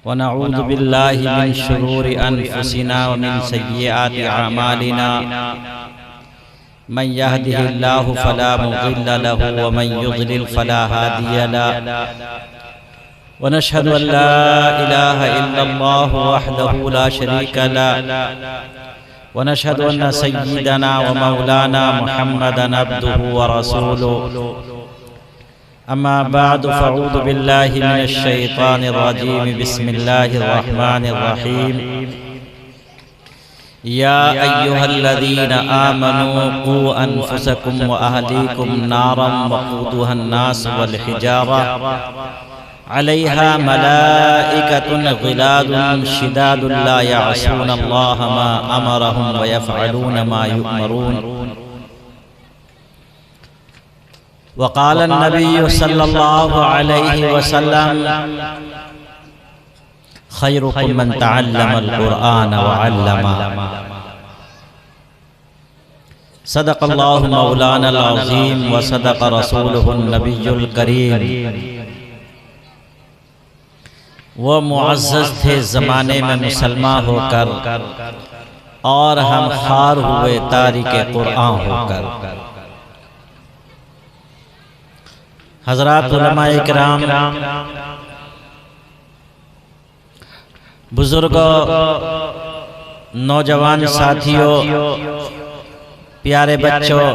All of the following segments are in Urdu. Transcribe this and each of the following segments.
ونعوذ بالله من شرور أنفسنا ومن سيئات أعمالنا من يهده الله فلا مضل له ومن يضلل فلا هادي له ونشهد أن لا إله إلا الله وحده لا شريك له ونشهد أن سيدنا ومولانا محمدا عبده ورسوله أما بعد فأعوذ بالله من الشيطان الرجيم بسم الله الرحمن الرحيم يا أيها الذين آمنوا قوا أنفسكم وأهليكم نارا وقودها الناس والحجارة عليها ملائكة غلاظ شداد لا يعصون الله ما أمرهم ويفعلون ما يؤمرون وقال النبي صلى الله عليه وسلم خيركم من تعلم القرآن وعلمه صدق الله مولانا العظيم وصدق رسوله النبي الكريم وہ معزز تھے زمانے میں مسلمان ہو کر اور ہم خوار ہوئے تارک قرآن ہو کر۔ حضرات علماء اکرام، بزرگوں، نوجوان ساتھیوں، پیارے بچوں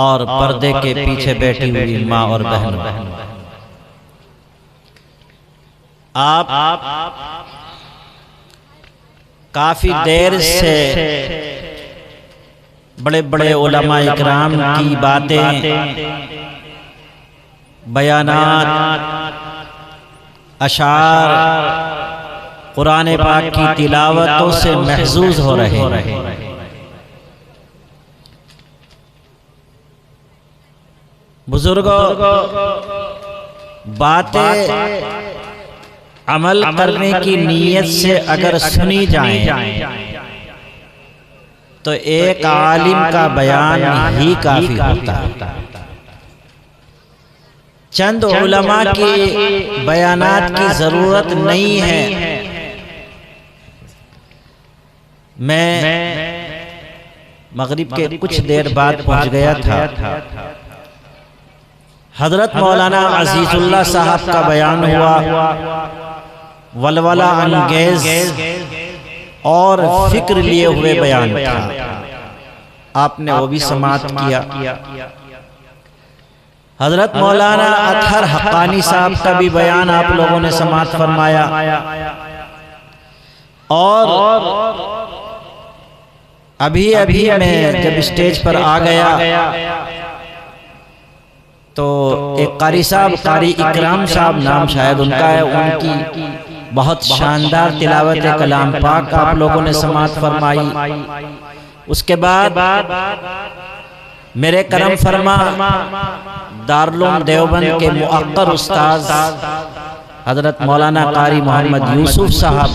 اور پردے کے پیچھے بیٹھی ہوئی ماں اور بہنوں، آپ کافی دیر سے بڑے بڑے علماء اکرام کی باتیں، بیانات، اشعار، قرآن پاک کی تلاوتوں سے محظوظ ہو رہے ہیں۔ بزرگوں، باتیں عمل کرنے کی نیت سے اگر سنی جائیں تو ایک عالم کا بیان ہی کافی ہوتا ہے۔ چند علماء کی بیانات کی ضرورت نہیں ہے۔ میں مغرب کے کچھ دیر بعد پہنچ گیا تھا، حضرت مولانا عزیز اللہ صاحب کا بیان ہوا، ولولہ انگیز اور فکر لیے ہوئے بیان تھا، آپ نے وہ بھی سماعت کیا۔ حضرت مولانا اطہر حقانی صاحب کا بھی بیان آپ لوگوں نے سماعت فرمایا، اور ابھی میں جب اسٹیج پر آ گیا تو ایک قاری صاحب، قاری اکرام صاحب نام شاید ان کا ہے، ان کی بہت شاندار تلاوت کلام پاک آپ لوگوں نے سماعت فرمائی۔ اس کے بعد میرے کرم فرما دارالعلوم دیوبند کے مؤقر استاذ حضرت مولانا قاری محمد یوسف صاحب،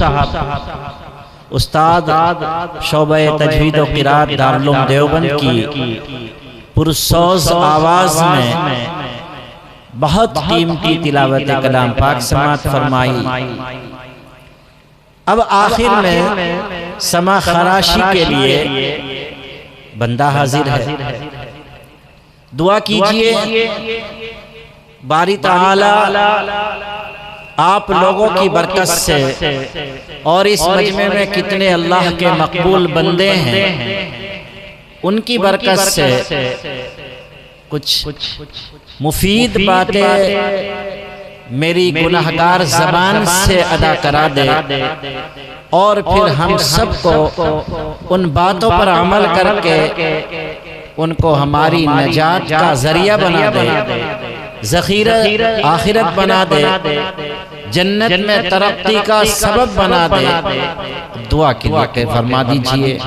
استاد شعبہ تجوید و قرات دارالعلوم دیوبند کی پرسوز آواز میں بہت قیمتی تلاوت کلام پاک سماعت فرمائی۔ اب آخر میں سما خراشی کے لیے بندہ حاضر ہے، دعا کیجئے باری تعالی آپ لوگوں کی برکت سے، اور اس مجمع میں کتنے اللہ کے مقبول بندے ہیں ان کی برکت سے کچھ مفید باتیں میری گناہگار زبان سے ادا کرا دے، اور پھر ہم سب کو ان باتوں پر عمل کر کے ان کو ہماری نجات کا ذریعہ بنا دے، ذخیرہ آخرت بنا دے، جنت میں ترقی کا سبب بنا دے۔ دعا کے لیے فرما دیجئے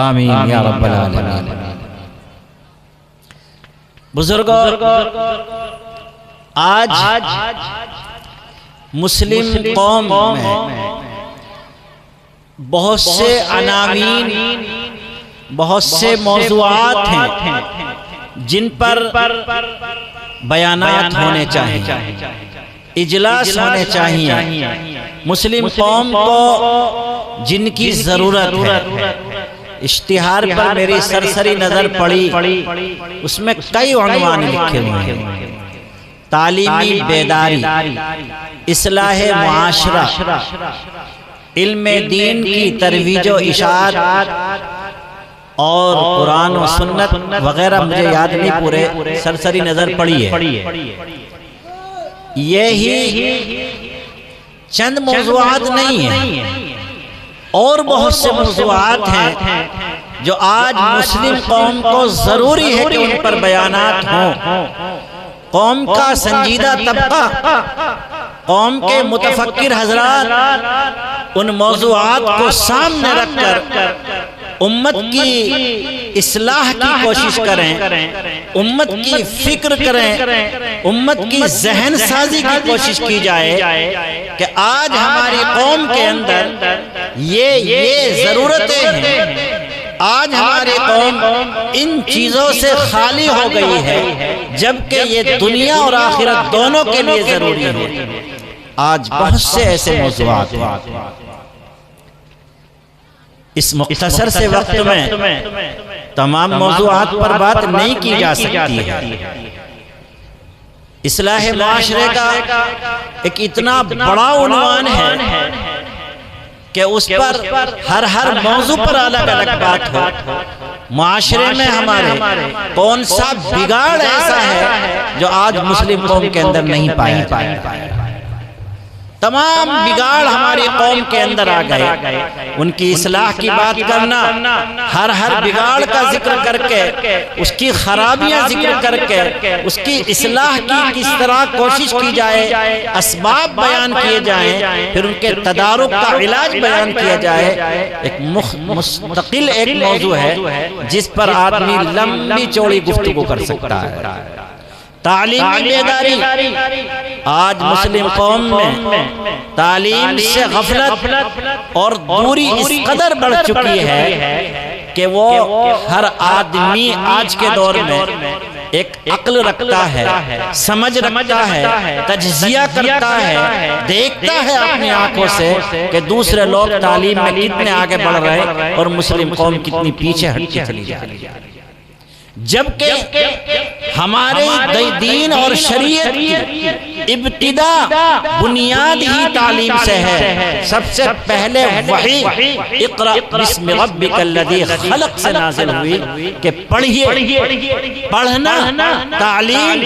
آمین یا رب العالمین۔ بزرگوں، آج مسلم قوم میں بہت سے عناوین، بہت سے موضوعات ہیں جن پر بیانات ہونے چاہیے۔ اجلاس ہونے چاہیے مسلم قوم کو جن کی ضرورت ہے۔ اشتہار پر میری سرسری نظر پڑی، اس میں کئی عنوان لکھے ہوئے ہیں: تعلیمی بیداری، اصلاح معاشرہ، علم دین کی ترویج و اشاعت، اور قرآن و سنت وغیرہ، مجھے یاد نہیں، پورے سرسری نظر پڑی ہے۔ یہی چند موضوعات نہیں ہیں، اور بہت سے موضوعات ہیں جو آج مسلم قوم کو ضروری ہے کہ ان پر بیانات ہوں۔ قوم کا سنجیدہ طبقہ، قوم کے متفکر حضرات ان موضوعات کو سامنے رکھ کر امت کی اصلاح کی کوشش کریں، امت کی فکر کریں، امت کی ذہن سازی کی کوشش کی جائے کہ آج ہماری قوم کے اندر یہ ضرورتیں ہیں۔ آج ہماری قوم ان چیزوں سے خالی ہو گئی ہے، جبکہ یہ دنیا اور آخرت دونوں کے لیے ضروری ہے۔ آج بہت سے ایسے موضوعات ہیں۔ اس مختصر سے وقت میں تمام موضوعات پر بات نہیں کی جا سکتی ہے۔ اصلاح معاشرے کا ایک اتنا بڑا عنوان ہے کہ اس پر ہر موضوع پر الگ الگ بات ہو۔ معاشرے میں ہمارے کون سا بگاڑ ایسا ہے جو آج مسلم قوم کے اندر نہیں پایا جاتا؟ تمام بگاڑ ہماری قوم کے اندر آ گئے۔ ان کی اصلاح کی بات کرنا، ہر بگاڑ کا ذکر کر کے، اس کی خرابیاں ذکر کر کے، اس کی اصلاح کی کس طرح کوشش کی جائے، اسباب بیان کیے جائیں، پھر ان کے تدارک کا علاج بیان کیا جائے، ایک مستقل ایک موضوع ہے جس پر آدمی لمبی چوڑی گفتگو کر سکتا ہے۔ تعلیمی بیداری، آج مسلم قوم میں تعلیم سے غفلت اور دوری اس قدر بڑھ چکی ہے کہ وہ ہر آدمی آج کے دور میں ایک عقل رکھتا ہے، سمجھ رکھتا ہے، تجزیہ کرتا ہے، دیکھتا ہے اپنی آنکھوں سے کہ دوسرے لوگ تعلیم میں کتنے آگے بڑھ رہے اور مسلم قوم کتنی پیچھے ہٹ کے چلی جا رہی ہے۔ جبکہ ہمارے دین اور شریعت کی ابتدا بنیاد ہی تعلیم سے ہے۔ سب سے پہلے وحی اقرأ بسم ربک الذی خلق سے نازل ہوئی کہ پڑھیے۔ پڑھنا، تعلیم،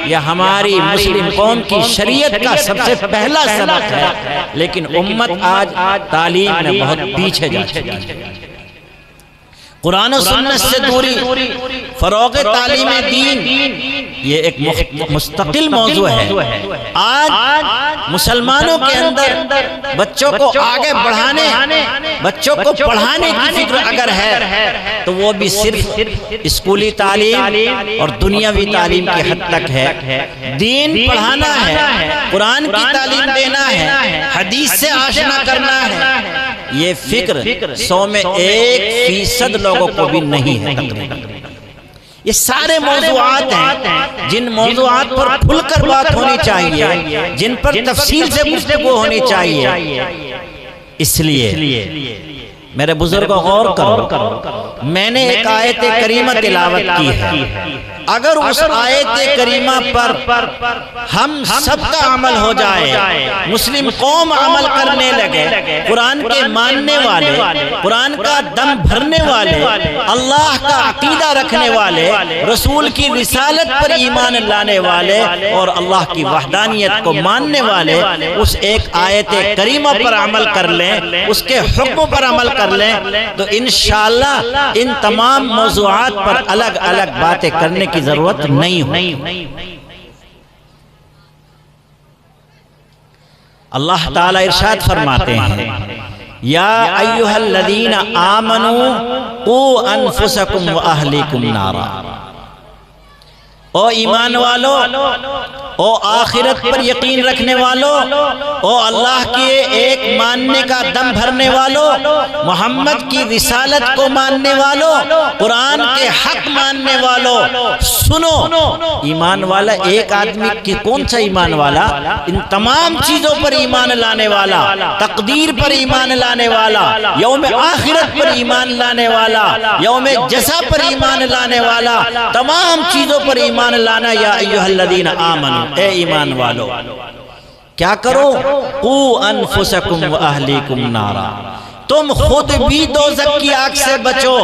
یہ ہماری مسلم قوم کی شریعت کا سب سے پہلا سبق ہے، لیکن امت آج تعلیم میں بہت پیچھے جا چکی ہے۔ قرآن و سنت سے دوری، فروغ تعلیم دین، یہ ایک مستقل موضوع ہے۔ آج مسلمانوں کے اندر بچوں کو آگے بڑھانے، بچوں کو پڑھانے کی فکر اگر ہے تو وہ بھی صرف اسکولی تعلیم اور دنیاوی تعلیم کی حد تک ہے۔ دین پڑھانا ہے، قرآن کی تعلیم دینا ہے، حدیث سے آشنا کرنا ہے، یہ فکر 100 میں 1% لوگوں کو بھی نہیں ہے تقریباً۔ یہ سارے موضوعات ہیں جن موضوعات پر کھل کر بات ہونی چاہیے، جن پر تفصیل سے گفتگو ہونی چاہیے۔ اس لیے میرے بزرگوں غور کرو، میں نے ایک آیت کریمہ تلاوت کی ہے، اگر اس آیت کریمہ پر ہم سب کا عمل ہو جائے، مسلم قوم عمل کرنے لگے، قرآن کے ماننے والے، قرآن کا دم بھرنے والے، اللہ کا عقیدہ رکھنے والے، رسول کی رسالت پر ایمان لانے والے اور اللہ کی وحدانیت کو ماننے والے اس ایک آیت کریمہ پر عمل کر لیں، اس کے حکم پر عمل کر لیں، تو انشاءاللہ ان تمام موضوعات پر الگ الگ باتیں کرنے کی ضرورت نہیں ہوگی۔ اللہ تعالیٰ ارشاد فرماتے ہیں، یا ایھا الذین آمنوا قوا انفسکم واہلیکم نارا، او ایمان والو او آخرت پر یقین رکھنے والوں، او اللہ کے ایک ماننے کا دم بھرنے والوں، محمد کی رسالت کو ماننے والوں، قرآن کے حق ماننے والوں، سنو۔ ایمان والا ایک آدمی کی کون سا ایمان والا؟ ان تمام چیزوں پر ایمان لانے والا، تقدیر پر ایمان لانے والا، یوم آخرت پر ایمان لانے والا، یوم جزا پر ایمان لانے والا، تمام چیزوں پر ایمان لانا۔ یا ایھا الذین آمنوا، اے ایمان والو کیا کرو؟ قو انفسکم واہلیکم نارا، تم خود بھی دوزخ کی آگ سے بچو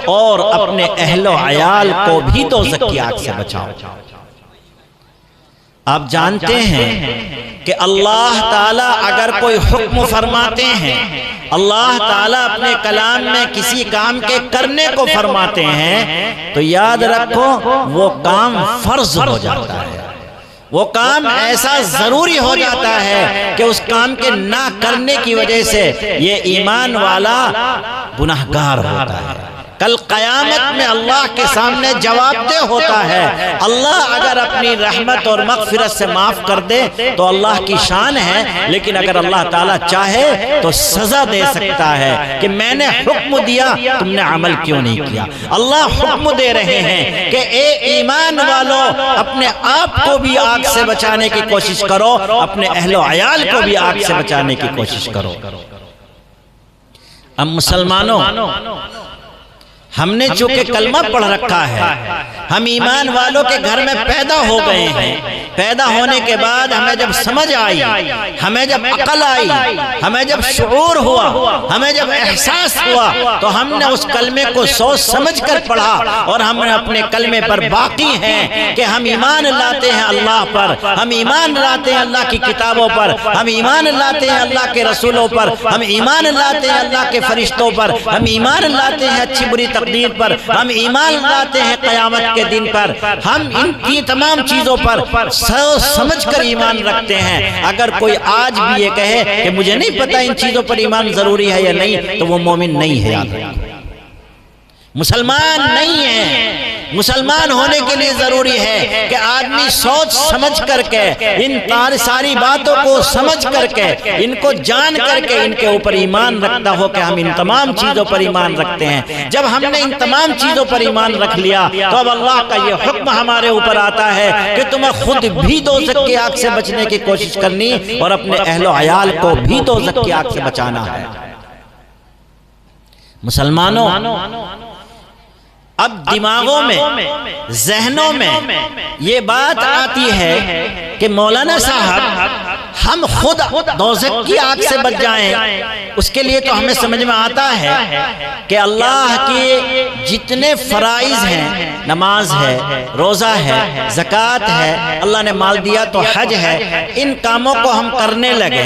اور اپنے اہل و عیال کو بھی دوزخ کی آگ سے بچاؤ۔ آپ جانتے ہیں کہ اللہ تعالیٰ اگر کوئی حکم فرماتے ہیں، اللہ تعالیٰ اپنے کلام میں کسی کام کے کرنے کو فرماتے ہیں تو یاد رکھو وہ کام فرض ہو جاتا ہے، وہ کام ایسا ضروری ہو جاتا ہے کہ اس کام کے نہ کرنے کی وجہ سے یہ ایمان والا گناہگار ہوتا ہے، کل قیامت میں اللہ کے سامنے جواب دہ ہوتا ہے۔ اللہ اگر اپنی رحمت اور مغفرت سے معاف کر دے تو اللہ کی شان ہے، لیکن اگر اللہ تعالیٰ چاہے تو سزا دے سکتا ہے کہ میں نے حکم دیا تم نے عمل کیوں نہیں کیا۔ اللہ حکم دے رہے ہیں کہ اے ایمان والو اپنے آپ کو بھی آگ سے بچانے کی کوشش کرو، اپنے اہل و عیال کو بھی آگ سے بچانے کی کوشش کرو۔ اب مسلمانوں، ہم نے چونکہ کلمہ پڑھ رکھا ہے، ہم ایمان والوں کے گھر میں پیدا ہو گئے ہیں، پیدا ہونے کے بعد ہمیں جب سمجھ آئی، ہمیں جب عقل آئی، ہمیں جب شعور ہوا، ہمیں جب احساس ہوا تو ہم نے اس کلمے کو سوچ سمجھ کر پڑھا، اور ہم اپنے کلمے پر باقی ہیں کہ ہم ایمان لاتے ہیں اللہ پر، ہم ایمان لاتے ہیں اللہ کی کتابوں پر، ہم ایمان لاتے ہیں اللہ کے رسولوں پر، ہم ایمان لاتے ہیں اللہ کے فرشتوں پر، ہم ایمان لاتے ہیں اچھی بری تقدیر پر، ہم ایمان لاتے ہیں قیامت کے دن پر، ہم ان کی تمام چیزوں پر سمجھ کر ایمان رکھتے ہیں۔ اگر کوئی آج بھی یہ کہے کہ مجھے نہیں پتا ان چیزوں پر ایمان ضروری ہے یا نہیں تو وہ مومن نہیں ہے، یاد رکھیں، مسلمان نہیں ہے۔ مسلمان ہونے کے لیے ضروری ہے کہ آدمی سوچ سمجھ کر کے ان ساری باتوں کو سمجھ کر کے ان کو جان کر کے ان کے اوپر ایمان رکھتا ہو کہ ہم ان تمام چیزوں پر ایمان رکھتے ہیں۔ جب ہم نے ان تمام چیزوں پر ایمان رکھ لیا تو اب اللہ کا یہ حکم ہمارے اوپر آتا ہے کہ تمہیں خود بھی دوزخ کی آگ سے بچنے کی کوشش کرنی اور اپنے اہل و عیال کو بھی دوزخ کی آگ سے بچانا ہے۔ مسلمانوں، اب دماغوں میں، ذہنوں میں یہ بات آتی ہے کہ مولانا صاحب ہم خود دوزخ کی آگ سے بچ جائیں، اس کے لیے تو ہمیں سمجھ میں آتا ہے کہ اللہ کے جتنے فرائض ہیں، نماز ہے، روزہ ہے، زکوٰۃ ہے، اللہ نے مال دیا تو حج ہے، ان کاموں کو ہم کرنے لگے،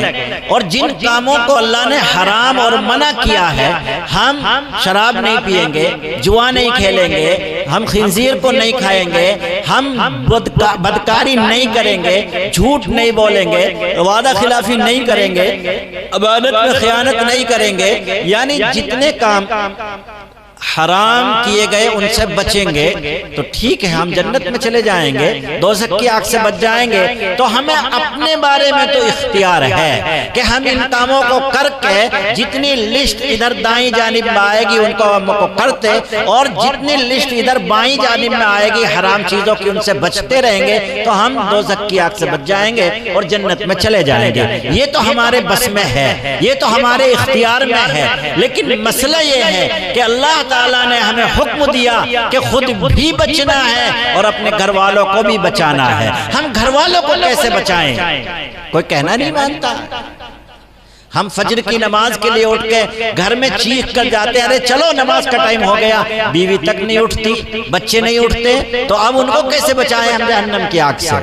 اور جن کاموں کو اللہ نے حرام اور منع کیا ہے، ہم شراب نہیں پیئیں گے، جوا نہیں کھیلیں گے، ہم خنزیر کو نہیں کھائیں گے، ہم بدکاری نہیں کریں گے، جھوٹ نہیں بولیں گے، وعدہ خلافی نہیں کریں گے، امانت میں خیانت نہیں کریں گے، یعنی جتنے کام حرام کیے گئے ان سے بچیں گے تو ٹھیک ہے، ہم جنت میں چلے جائیں گے، دوزخ کی آگ سے بچ جائیں گے۔ تو ہمیں اپنے بارے میں تو اختیار ہے کہ ہم ان کاموں کو کر کے جتنی لسٹ ادھر دائیں جانب میں آئے گی ان کو کرتے، اور جتنی لسٹ ادھر بائیں جانب میں آئے گی حرام چیزوں کی ان سے بچتے رہیں گے تو ہم دوزخ کی آگ سے بچ جائیں گے اور جنت میں چلے جائیں گے۔ یہ تو ہمارے بس میں ہے، یہ تو ہمارے اختیار میں ہے، لیکن مسئلہ یہ ہے کہ اللہ تعالیٰ نے ہمیں حکم دیا کہ خود بھی بچنا ہے اور اپنے گھر والوں کو بھی بچانا ہے۔ ہم گھر والوں کو کیسے بچائیں؟ کوئی کہنا نہیں مانتا۔ ہم فجر کی نماز کے لیے اٹھ کے گھر میں چیخ کر جاتے ہیں، ارے چلو نماز کا ٹائم ہو گیا، بیوی تک نہیں اٹھتی، بچے نہیں اٹھتے، تو اب ان کو کیسے بچائیں ہم جہنم کی آگ سے؟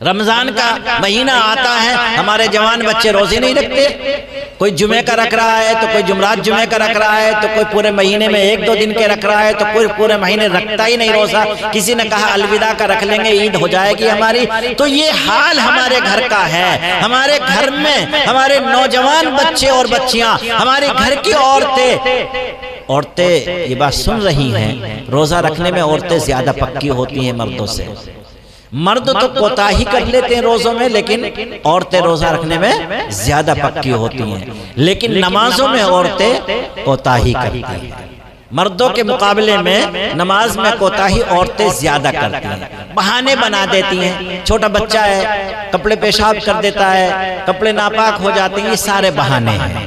رمضان کا مہینہ آتا ہے، ہمارے جوان بچے روزے نہیں رکھتے، کوئی جمعے کا رکھ رہا ہے تو کوئی جمعرات جمعے کا رکھ رہا ہے تو کوئی پورے مہینے میں 1-2 دن کے رکھ رہا ہے تو کوئی پورے مہینے رکھتا ہی نہیں روزہ۔ کسی نے کہا الوداع کا رکھ لیں گے، عید ہو جائے گی ہماری۔ تو یہ حال ہمارے گھر کا ہے، ہمارے گھر میں ہمارے نوجوان بچے اور بچیاں، ہمارے گھر کی عورتیں یہ بات سن رہی ہیں، روزہ رکھنے میں عورتیں زیادہ پکی ہوتی ہیں مردوں سے۔ مرد تو کوتاہی کر لیتے ہیں روزوں میں، لیکن عورتیں روزہ رکھنے میں زیادہ پکی ہوتی ہیں، لیکن نمازوں میں عورتیں کوتاہی کرتی ہیں۔ مردوں کے مقابلے میں نماز میں کوتاہی عورتیں زیادہ کرتی ہیں، بہانے بنا دیتی ہیں۔ چھوٹا بچہ ہے، کپڑے پیشاب کر دیتا ہے، کپڑے ناپاک ہو جاتے ہیں، یہ سارے بہانے ہیں۔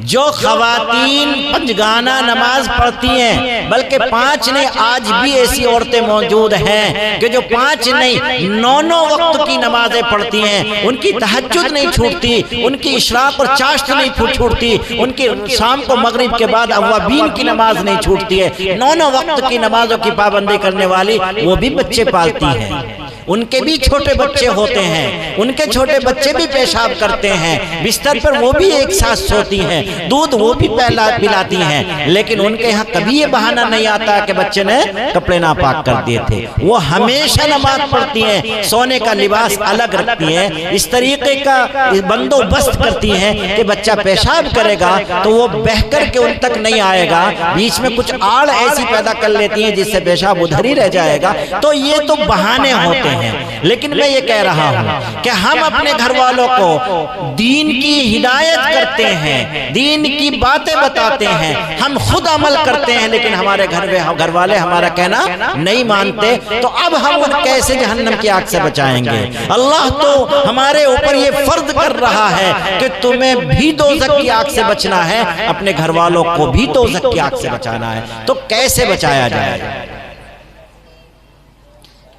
جو خواتین پنجگانہ نماز پڑھتی ہیں، بلکہ 5 نہیں، آج بھی ایسی عورتیں موجود ہیں کہ جو 5 نہیں 9 وقت کی نمازیں پڑھتی ہیں، ان کی تہجد نہیں چھوٹتی، ان کی اشراق اور چاشت نہیں چھوٹتی، ان کی شام کو مغرب کے بعد اوابین کی نماز نہیں چھوٹتی ہے۔ 9 وقت کی نمازوں کی پابندی کرنے والی وہ بھی بچے پالتی ہیں، ان کے بھی چھوٹے بچے ہوتے ہیں، ان کے چھوٹے بچے بھی پیشاب کرتے ہیں، بستر پر وہ بھی ایک ساتھ سوتی ہیں، دودھ وہ بھی پلاتی ہیں، لیکن ان کے ہاں کبھی یہ بہانہ نہیں آتا کہ بچے نے کپڑے ناپاک کر دیے تھے۔ وہ ہمیشہ نماز پڑھتی ہیں، سونے کا لباس الگ رکھتی ہیں، اس طریقے کا بندوبست کرتی ہیں کہ بچہ پیشاب کرے گا تو وہ بہہ کر کے ان تک نہیں آئے گا، بیچ میں کچھ آڑ ایسی پیدا کر لیتی ہیں جس سے پیشاب ادھر ہی رہ جائے گا۔ تو یہ تو بہانے ہوتے ہیں، لیکن میں یہ کہہ رہا ہوں کہ ہم اپنے گھر والوں کو دین کی ہدایت کرتے ہیں، دین کی باتیں بتاتے ہیں، ہم خود عمل کرتے ہیں، لیکن ہمارے گھر والے ہمارا کہنا نہیں مانتے، تو اب ہم کیسے جہنم کی آگ سے بچائیں گے؟ اللہ تو ہمارے اوپر یہ فرض کر رہا ہے کہ تمہیں بھی دوزخ کی آگ سے بچنا ہے، اپنے گھر والوں کو بھی دوزخ کی آگ سے بچانا ہے، تو کیسے بچایا جائے گا؟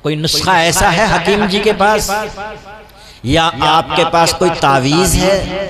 کوئی نسخہ ایسا ہے حکیم جی کے پاس، یا آپ کے پاس کوئی تعویذ ہے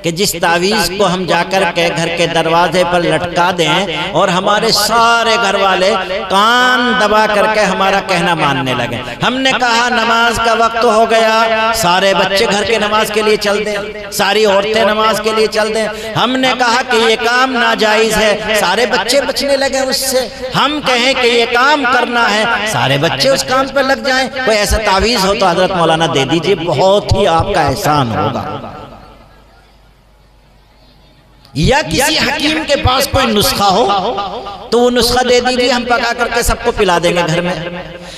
کہ جس تعویذ کو ہم جا کر کے گھر کے دروازے پر لٹکا دیں اور ہمارے سارے گھر والے کان دبا کر کے ہمارا کہنا ماننے لگے؟ ہم نے کہا نماز کا وقت ہو گیا، سارے بچے گھر کے نماز کے لیے چل دیں، ساری عورتیں نماز کے لیے چل دیں۔ ہم نے کہا کہ یہ کام ناجائز ہے، سارے بچے بچنے لگے اس سے۔ ہم کہیں کہ یہ کام کرنا ہے، سارے بچے اس کام پہ لگ جائیں۔ کوئی ایسا تعویذ ہو تو حضرت مولانا دے دیجئے، بہت ہی آپ کا احسان ہوگا۔ یا کسی حکیم کے پاس کوئی نسخہ ہو تو وہ نسخہ دے دیجئے، ہم پکا کر کے سب کو پلا دیں گے گھر میں۔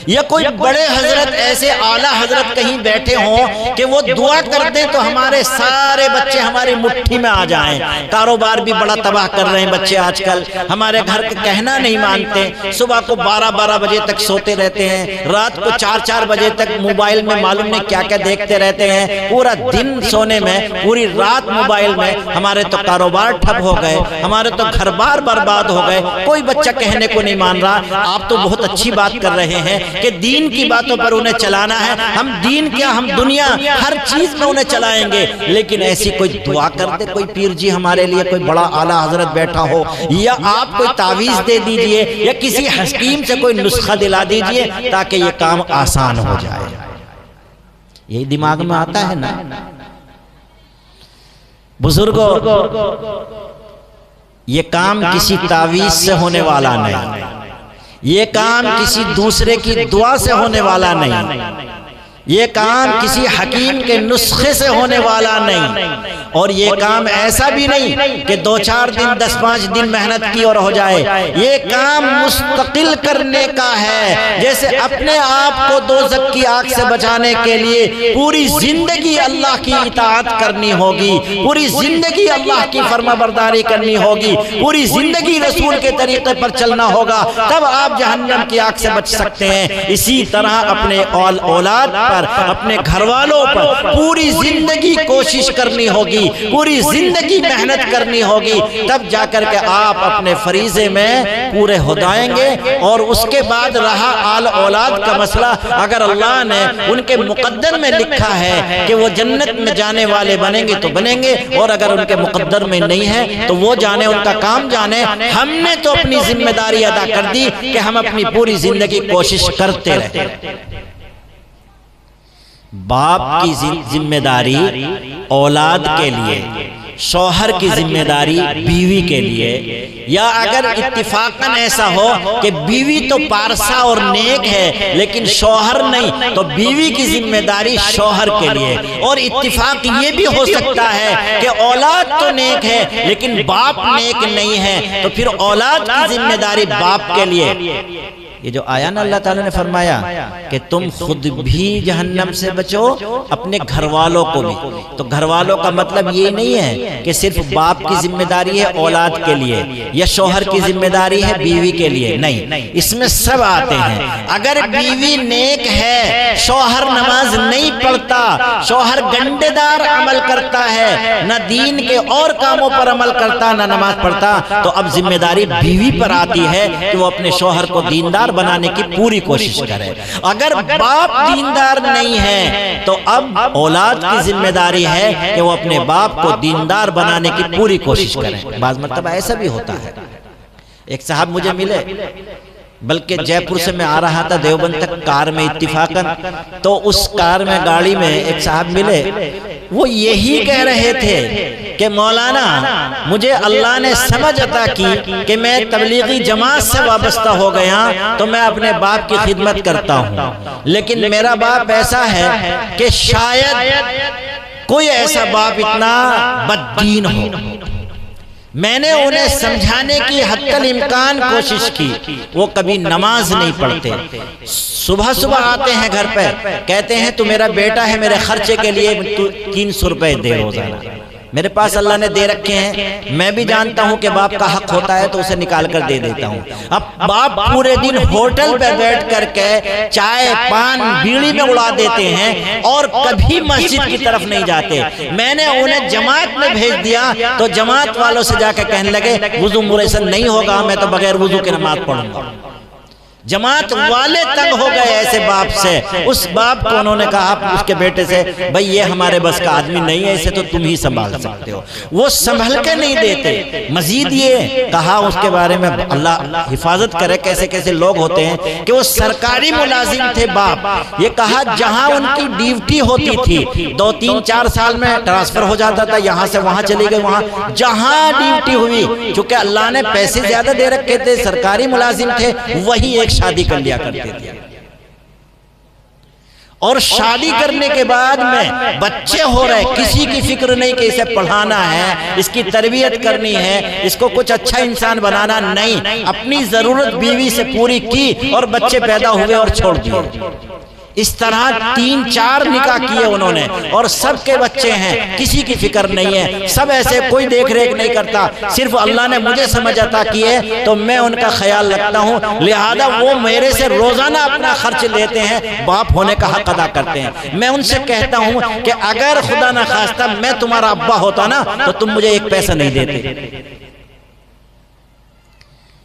یا کوئی بڑے حضرت ایسے اعلیٰ حضرت کہیں بیٹھے ہوں کہ وہ دعا کر دیں تو ہمارے سارے بچے ہماری مٹھی میں آ جائیں۔ کاروبار بھی بڑا تباہ کر رہے ہیں بچے آج کل، ہمارے گھر کا کہنا نہیں مانتے، صبح کو 12 بجے تک سوتے رہتے ہیں، رات کو 4 بجے تک موبائل میں معلوم نہیں کیا کیا دیکھتے رہتے ہیں، پورا دن سونے میں، پوری رات موبائل میں۔ ہمارے تو کاروبار ٹھپ ہو گئے، ہمارے تو گھر بار برباد ہو گئے، کوئی بچہ کہنے کو نہیں مان رہا۔ آپ تو بہت اچھی بات کر رہے ہیں کہ دین کی باتوں پر انہیں چلانا ہے، ہم دین کیا ہم دنیا ہر چیز میں انہیں چلائیں گے، لیکن ایسی کوئی دعا کر دے کوئی پیر جی ہمارے لیے، کوئی بڑا اعلیٰ حضرت بیٹھا ہو، یا آپ کوئی تعویذ دے دیجئے، یا کسی حکیم سے کوئی نسخہ دلا دیجئے تاکہ یہ کام آسان ہو جائے۔ یہی دماغ میں آتا ہے نا بزرگوں، یہ کام کسی تعویذ سے ہونے والا نہیں، یہ کام کسی دوسرے کی دعا سے ہونے والا نہیں، یہ کام کسی حکیم کے نسخے سے ہونے والا نہیں، اور یہ کام ایسا بھی نہیں کہ 2-4 دن 10-5 دن محنت کی اور ہو جائے۔ یہ کام مستقل کرنے کا ہے، جیسے اپنے آپ کو دوزخ کی آگ سے بچانے کے لیے پوری زندگی اللہ کی اطاعت کرنی ہوگی، پوری زندگی اللہ کی فرما برداری کرنی ہوگی، پوری زندگی رسول کے طریقے پر چلنا ہوگا، تب آپ جہنم کی آگ سے بچ سکتے ہیں۔ اسی طرح اپنے اولاد پر، اپنے گھر والوں پر پوری زندگی کوشش کرنی ہوگی، پوری زندگی محنت کرنی ہوگی، تب جا کر کے آپ اپنے فریضے میں پورے ہو جائیں گے۔ اور اس کے بعد رہا آل اولاد کا مسئلہ، اگر اللہ نے ان کے مقدر میں لکھا ہے کہ وہ جنت میں جانے والے بنیں گے تو بنیں گے، اور اگر ان کے مقدر میں نہیں ہے تو وہ جانے، ان کا کام جانے۔ ہم نے تو اپنی ذمہ داری ادا کر دی کہ ہم اپنی پوری زندگی کوشش کرتے رہے۔ باپ کی ذمہ داری اولاد کے لیے، شوہر کی ذمہ داری بیوی کے لیے، یا اگر اتفاقاً ایسا ہو کہ بیوی تو پارسا اور نیک ہے لیکن شوہر نہیں، تو بیوی کی ذمہ داری شوہر کے لیے۔ اور اتفاق یہ بھی ہو سکتا ہے کہ اولاد تو نیک ہے لیکن باپ نیک نہیں ہے، تو پھر اولاد کی ذمہ داری باپ کے لیے۔ یہ جو آیا نا اللہ تعالیٰ نے فرمایا کہ تم خود بھی جہنم سے بچو اپنے گھر والوں کو بھی، تو گھر والوں کا مطلب یہ نہیں ہے کہ صرف باپ کی ذمہ داری ہے اولاد کے لیے یا شوہر کی ذمہ داری ہے بیوی کے لیے، نہیں، اس میں سب آتے ہیں۔ اگر بیوی نیک ہے، شوہر نماز نہیں پڑھتا، شوہر گنڈے دار عمل کرتا ہے، نہ دین کے اور کاموں پر عمل کرتا نہ نماز پڑھتا، تو اب ذمہ داری بیوی پر آتی ہے کہ وہ اپنے شوہر کو دیندار بنانے کی پوری کوشش کرے۔ اگر باپ دیندار نہیں ہے تو اب اولاد کی ذمہ داری ہے کہ وہ اپنے باپ کو دیندار بنانے کی پوری کوشش کریں۔ بعض مرتبہ ایسا بھی ہوتا ہے، ایک صاحب مجھے ملے، بلکہ جے پور سے میں آ رہا تھا دیوبند تک کار میں اتفاقاً، تو اس کار میں گاڑی میں ایک صاحب ملے، وہ یہی کہہ رہے تھے کہ مولانا مجھے اللہ نے سمجھ عطا کی کہ میں تبلیغی جماعت سے وابستہ ہو گیا تو میں اپنے باپ کی خدمت کرتا ہوں، لیکن میرا باپ ایسا ہے کہ شاید کوئی ایسا باپ اتنا بددین ہو۔ میں نے انہیں سمجھانے کی حتی الامکان کوشش کی، وہ کبھی نماز نہیں پڑھتے، صبح صبح آتے ہیں گھر پہ، کہتے ہیں تو میرا بیٹا ہے، میرے خرچے کے لیے 300 روپے دے روزانہ۔ میرے پاس اللہ نے دے رکھے ہیں، میں بھی جانتا ہوں کہ باپ کا حق ہوتا ہے تو اسے نکال کر دے دیتا ہوں۔ اب باپ پورے دن ہوٹل پہ بیٹھ کر کے چائے پان بیڑی میں اڑا دیتے ہیں اور کبھی مسجد کی طرف نہیں جاتے۔ میں نے انہیں جماعت میں بھیج دیا تو جماعت والوں سے جا کے کہنے لگے وضو میرے سے نہیں ہوگا، میں تو بغیر وضو کے نماز پڑھوں گا۔ جماعت والے تنگ ہو گئے ایسے باپ سے۔ اس باپ کو انہوں نے کہا اس کے بیٹے سے، بھئی یہ ہمارے بس کا آدمی نہیں ہے، اسے تو تم ہی سنبھال سکتے ہو۔ وہ سنبھل کے نہیں دیتے۔ مزید یہ کہا اس کے بارے میں، اللہ حفاظت کرے کیسے کیسے لوگ ہوتے ہیں کہ وہ سرکاری ملازم تھے باپ۔ یہ کہا جہاں ان کی ڈیوٹی ہوتی تھی 2-3-4 سال میں ٹرانسفر ہو جاتا تھا، یہاں سے وہاں چلی گئے، وہاں جہاں ڈیوٹی ہوئی، چونکہ اللہ نے پیسے زیادہ دے رکھے تھے، سرکاری ملازم تھے، وہی ایک شادی کر لیا کرتے تھے۔ اور شادی کرنے کے بعد میں بچے ہو رہے، کسی کی فکر نہیں کہ اسے پڑھانا ہے، اس کی تربیت کرنی ہے، اس کو کچھ اچھا انسان بنانا، نہیں، اپنی ضرورت بیوی سے پوری کی اور بچے پیدا ہوئے اور چھوڑ دیے۔ اس طرح 3-4 نکاح کیے انہوں نے اور سب کے بچے ہیں، کسی کی فکر نہیں ہے، سب ایسے، کوئی دیکھ ریکھ نہیں کرتا۔ صرف اللہ نے مجھے سمجھ عطا کی ہے تو میں ان کا خیال رکھتا ہوں، لہذا وہ میرے سے روزانہ اپنا خرچ لیتے ہیں، باپ ہونے کا حق ادا کرتے ہیں۔ میں ان سے کہتا ہوں کہ اگر خدا نہ خواستہ میں تمہارا ابا ہوتا نا تو تم مجھے ایک پیسہ نہیں دیتے،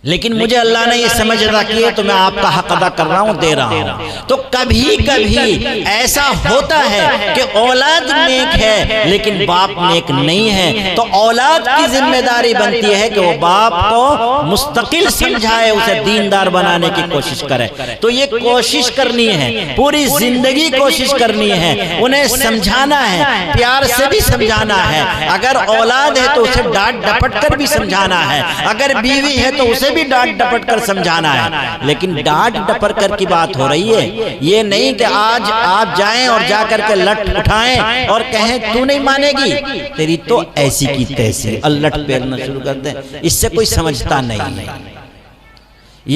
لیکن مجھے اللہ نے یہ سمجھ عطا کی ہے تو میں آپ کا حق ادا کر رہا ہوں، دے رہا ہوں۔ تو کبھی کبھی ایسا ہوتا ہے کہ اولاد نیک ہے لیکن باپ نیک نہیں ہے، تو اولاد کی ذمہ داری بنتی ہے کہ وہ باپ کو مستقل سمجھائے، اسے دیندار بنانے کی کوشش کرے۔ تو یہ کوشش کرنی ہے، پوری زندگی کوشش کرنی ہے، انہیں سمجھانا ہے، پیار سے بھی سمجھانا ہے۔ اگر اولاد ہے تو اسے ڈانٹ ڈپٹ کر بھی سمجھانا ہے، اگر بیوی ہے تو اسے بھی ڈانٹ ڈپٹ کر سمجھانا ہے۔ لیکن ڈانٹ ڈپٹ کر کی بات ہو رہی ہے، یہ نہیں کہ آج آپ جائیں اور جا کر کے لٹ اٹھائیں اور کہیں تو نہیں مانے گی، تیری تو ایسی کی تیسی، لٹ پھیرنا شروع کر دیں، اس سے کوئی سمجھتا نہیں۔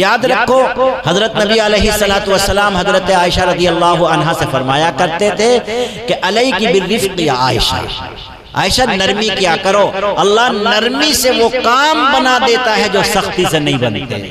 یاد رکھو حضرت نبی علیہ السلام حضرت عائشہ رضی اللہ عنہا سے فرمایا کرتے تھے کہ علیک بالرفق یا عائشہ، عائشہ نرمی کیا کرو، اللہ نرمی سے وہ کام بنا دیتا ہے جو سختی سے نہیں بنتے،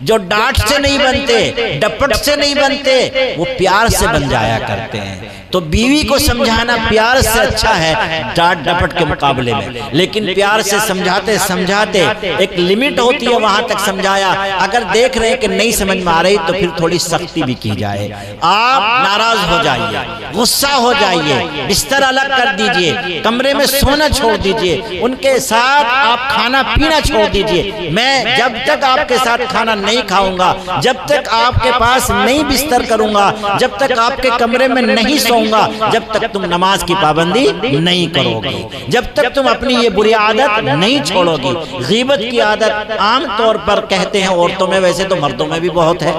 جو ڈانٹ سے نہیں بنتے، ڈپٹ سے نہیں بنتے، وہ پیار سے بن جایا کرتے ہیں۔ تو بیوی کو سمجھانا پیار سے اچھا ہے ڈانٹ ڈپٹ کے مقابلے میں، لیکن پیار سے سمجھاتے سمجھاتے ایک لیمٹ ہوتی ہے، وہاں تک سمجھایا، اگر دیکھ رہے ہیں کہ نہیں سمجھ میں آ رہی تو پھر تھوڑی سختی بھی کی جائے۔ آپ ناراض ہو جائیے، غصہ ہو جائیے، بستر الگ کر دیجئے، کمرے میں سونا چھوڑ دیجئے، ان کے ساتھ آپ کھانا پینا چھوڑ دیجئے۔ میں جب تک آپ کے ساتھ کھانا نہیں کھاؤں گا، جب تک آپ کے پاس نہیں بستر کروں گا، جب تک آپ کے کمرے میں نہیں سوؤں سوؤں گا جب تک تم نماز کی پابندی نہیں کرو گی، جب تک تم اپنی یہ بری عادت نہیں چھوڑو گی۔ غیبت کی عادت عام طور پر کہتے ہیں عورتوں میں، ویسے تو مردوں میں بھی بہت ہے،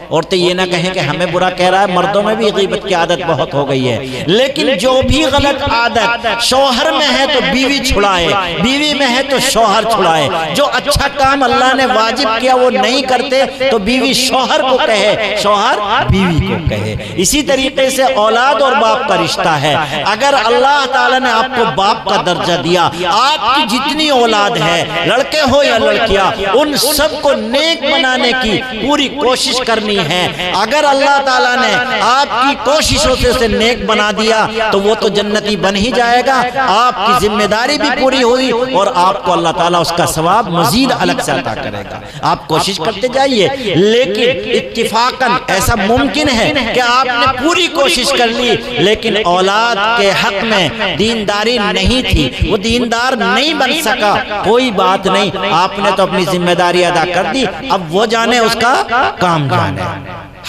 عورتیں یہ نہ کہیں کہ ہمیں برا کہہ رہا ہے، مردوں میں بھی غیبت کی عادت بہت ہو گئی ہے۔ لیکن جو بھی غلط عادت شوہر میں ہے تو بیوی چھڑائے، بیوی میں ہے تو شوہر چھڑائے۔ جو اچھا کام اللہ نے واجب کیا وہ نہیں کرتے تو بیوی شوہر کو کہے، شوہر بیوی کو کہے۔ اسی طریقے سے اولاد اور باپ کا رشتہ ہے۔ اگر اللہ تعالیٰ نے آپ کو باپ کا درجہ دیا، آپ کی جتنی اولاد ہے، لڑکے ہو یا لڑکیاں، ان سب کو نیک بنانے کی پوری کوشش کرنی ہے۔ اگر اللہ تعالیٰ نے آپ کی کوششوں سے اسے نیک بنا دیا تو وہ تو جنتی بن ہی جائے گا، آپ کی ذمہ داری بھی پوری ہوئی اور آپ کو اللہ تعالیٰ اس کا ثواب مزید الگ سے عطا کرے گا۔ آپ کوشش کرتے جائیے، لیکن اتفاقاً ایسا ممکن ہے کہ آپ نے پوری کوشش کر لی لیکن اولاد کے حق میں دینداری نہیں تھی، وہ دیندار نہیں بن سکا، کوئی بات نہیں، آپ نے تو اپنی ذمہ داری ادا کر دی، اب وہ جانے اس کا کام جانے۔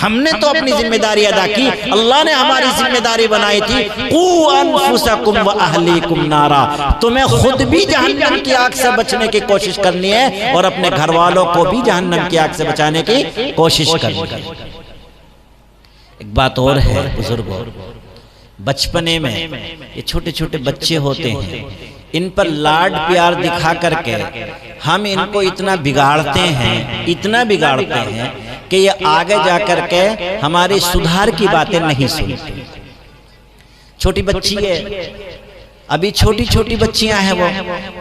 ہم نے تو اپنی ذمہ داری ادا کی، اللہ نے ہماری ذمہ داری بنائی تھی، قُوا أَنفُسَكُمْ وَأَهْلِيكُمْ نَارًا، تمہیں خود بھی جہنم کی آگ سے بچنے کی کوشش کرنی ہے اور اپنے گھر والوں کو بھی جہنم کی آگ سے بچانے کی کوشش کرنی ہے۔ ایک بات اور ہے بزرگوں، بچپنے میں یہ چھوٹے چھوٹے بچے ہوتے ہیں، ان پر لاڈ پیار دکھا کر کے ہم ان کو اتنا بگاڑتے ہیں کہ یہ آگے جا کر کے ہماری سدھار کی باتیں نہیں سنتے۔ چھوٹی بچی ہے، ابھی چھوٹی چھوٹی بچیاں ہیں، وہ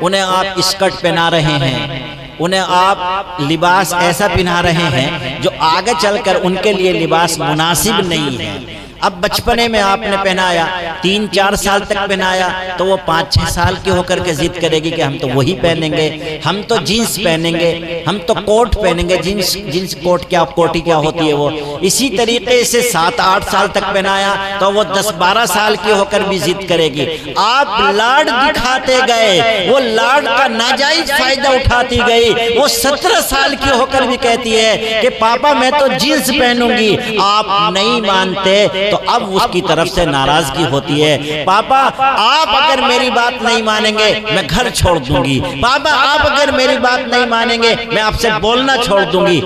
انہیں آپ اسکرٹ پہنا رہے ہیں، انہیں آپ لباس ایسا پہنا رہے ہیں جو آگے چل کر ان کے لیے لباس مناسب نہیں ہے۔ اب بچپنے میں آپ نے پہنایا، 3-4 سال تک پہنایا تو وہ 5-6 سال کی ہو کر کے ضد کرے گی کہ ہم تو وہی پہنیں گے، ہم تو جینس پہنیں گے، ہم تو کوٹ پہنیں گے۔ جینس کوٹ کیا، کوٹی کیا ہوتی ہے وہ۔ اسی طریقے سے 7-8 سال تک پہنایا تو وہ 10-12 سال کی ہو کر بھی ضد کرے گی۔ آپ لاڈ دکھاتے گئے، وہ لاڈ کا ناجائز فائدہ اٹھاتی گئی، وہ 17 سال کی ہو کر بھی کہتی ہے کہ پاپا میں تو جینس پہنوں گی، آپ نہیں مانتے تو اب اس کی طرف سے ناراضگی ہوتی ہے، پاپا آپ اگر میری بات نہیں مانیں گے میں گھر چھوڑ دوں گی، پاپا آپ اگر میری بات نہیں مانیں گے میں آپ سے بولنا چھوڑ دوں گی۔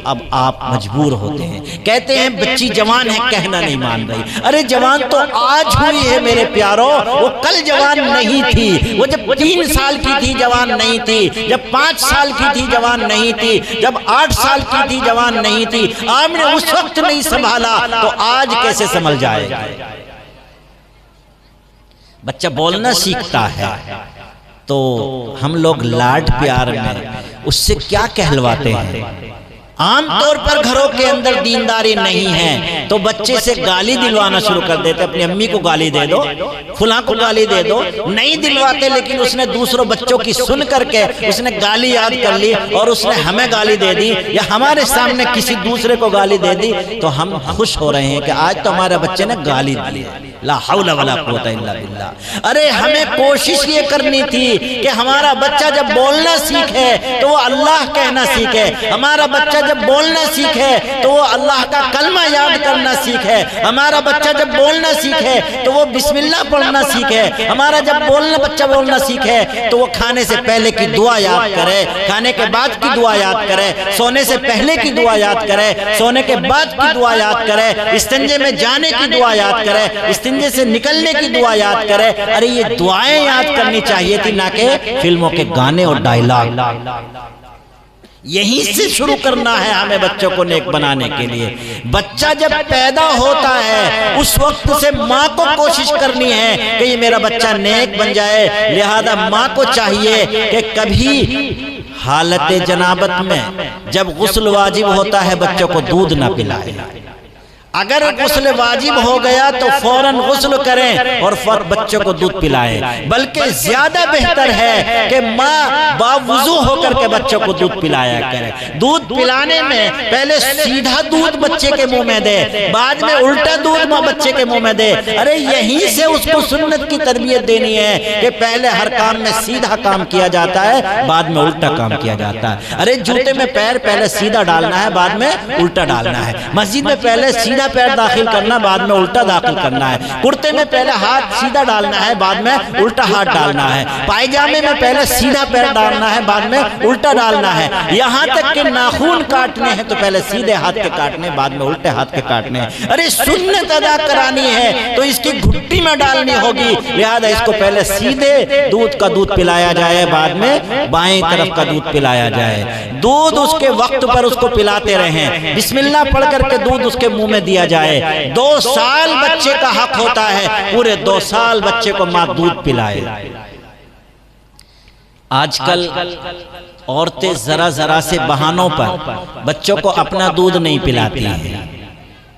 اب آپ مجبور ہوتے ہیں، کہتے ہیں بچی جوان ہے کہنا نہیں مان رہی۔ ارے جوان تو آج ہوئی ہے میرے پیاروں، وہ کل جوان نہیں تھی، وہ جب 3 سال کی تھی جوان نہیں تھی، جب 5 سال کی تھی جوان نہیں تھی، جب 8 سال کی تھی جوان نہیں تھی۔ آپ نے اس وقت نہیں سنبھالا تو آج کیسے سنبھل جائے گا؟ بچہ بولنا سیکھتا ہے تو ہم لوگ لاڈ پیار میں اس سے کیا کہلواتے ہیں؟ عام طور پر گھروں کے اندر دینداری نہیں ہے تو بچے سے گالی دلوانا شروع کر دیتے، اپنی امی کو گالی دے دو، فلاں کو گالی دے دو، نہیں دلواتے لیکن اس نے دوسروں بچوں کی سن کر کے اس نے گالی یاد کر لی اور اس نے ہمیں گالی دے دی یا ہمارے سامنے کسی دوسرے کو گالی دے دی تو ہم خوش ہو رہے ہیں کہ آج تو ہمارے بچے نے گالی دی۔ لا حول ولا قوت الا باللہ۔ ارے ہمیں کوشش یہ کرنی تھی کہ ہمارا بچہ جب بولنا سیکھے تو وہ اللہ کہنا سیکھے، ہمارا بچہ جب بولنا سیکھے تو وہ اللہ کا کلمہ یاد کرنا سیکھے، ہمارا بچہ جب بولنا سیکھے تو وہ بسم اللہ پڑھنا سیکھے، ہمارا جب بچہ بولنا سیکھے تو وہ کھانے سے پہلے کی دعا یاد کرے، کھانے کے بعد کی دعا یاد کرے، سونے سے پہلے کی دعا یاد کرے، سونے کے بعد کی دعا یاد کرے، استنجے میں جانے کی دعا یاد کرے، استنجے سے نکلنے کی دعا یاد کرے۔ ارے یہ دعائیں یاد کرنی چاہیے تھی، نہ کہ فلموں کے گانے اور ڈائلاگ۔ یہیں سے شروع کرنا ہے ہمیں بچوں کو نیک بنانے کے لیے۔ بچہ جب پیدا ہوتا ہے اس وقت سے ماں کو کوشش کرنی ہے کہ یہ میرا بچہ نیک بن جائے، لہذا ماں کو چاہیے کہ کبھی حالت جنابت میں جب غسل واجب ہوتا ہے بچوں کو دودھ نہ پلائے، اگر غسل واجب ہو گیا تو فوراً غسل کریں اور بچوں کو دودھ پلائیں، بلکہ زیادہ بہتر ہے کہ ماں باوضو ہو کر کے بچوں کو دودھ پلایا کرے۔ دودھ پلانے میں پہلے سیدھا دودھ بچے کے منہ میں دے، بعد میں الٹا دودھ بچے کے منہ میں دے۔ ارے یہیں سے اس کو سنت کی تربیت دینی ہے کہ پہلے ہر کام میں سیدھا کام کیا جاتا ہے، بعد میں الٹا کام کیا جاتا ہے۔ ارے جوتے میں پیر پہلے سیدھا ڈالنا ہے، بعد میں الٹا ڈالنا ہے۔ مسجد میں پہلے سیدھا سیدھا پیر داخل کرنا، بعد میں الٹا داخل کرنا ہے۔ کرتے میں پہلے ہاتھ سیدھا ڈالنا ہے، بعد میں الٹا ہاتھ ڈالنا ہے۔ پائجامے میں پہلے سیدھا پیر ڈالنا ہے، بعد میں الٹا ڈالنا ہے۔ یہاں تک کہ ناخن کاٹنے ہیں تو پہلے سیدھے ہاتھ کے کاٹنے، بعد میں الٹے ہاتھ کے کاٹنے ہیں۔ ارے سنت ادا کرانی ہے تو اس کی گھٹی میں ڈالنی ہوگی، لہذا اس کو پہلے سیدھے دودھ کا دودھ پلایا جائے، بعد میں بائیں طرف کا دودھ پلایا جائے۔ دودھ اس کے وقت پر اس کو پلاتے رہیں، بسم اللہ پڑھ کر کے دودھ اس کے منہ میں دیا جائے۔ 2 سال بچے کا حق ہوتا ہے، پورے 2 سال بچے کو ماں دودھ پلائے۔ آج کل عورتیں ذرا سے بہانوں پر بچوں کو اپنا دودھ نہیں پلاتی ہیں۔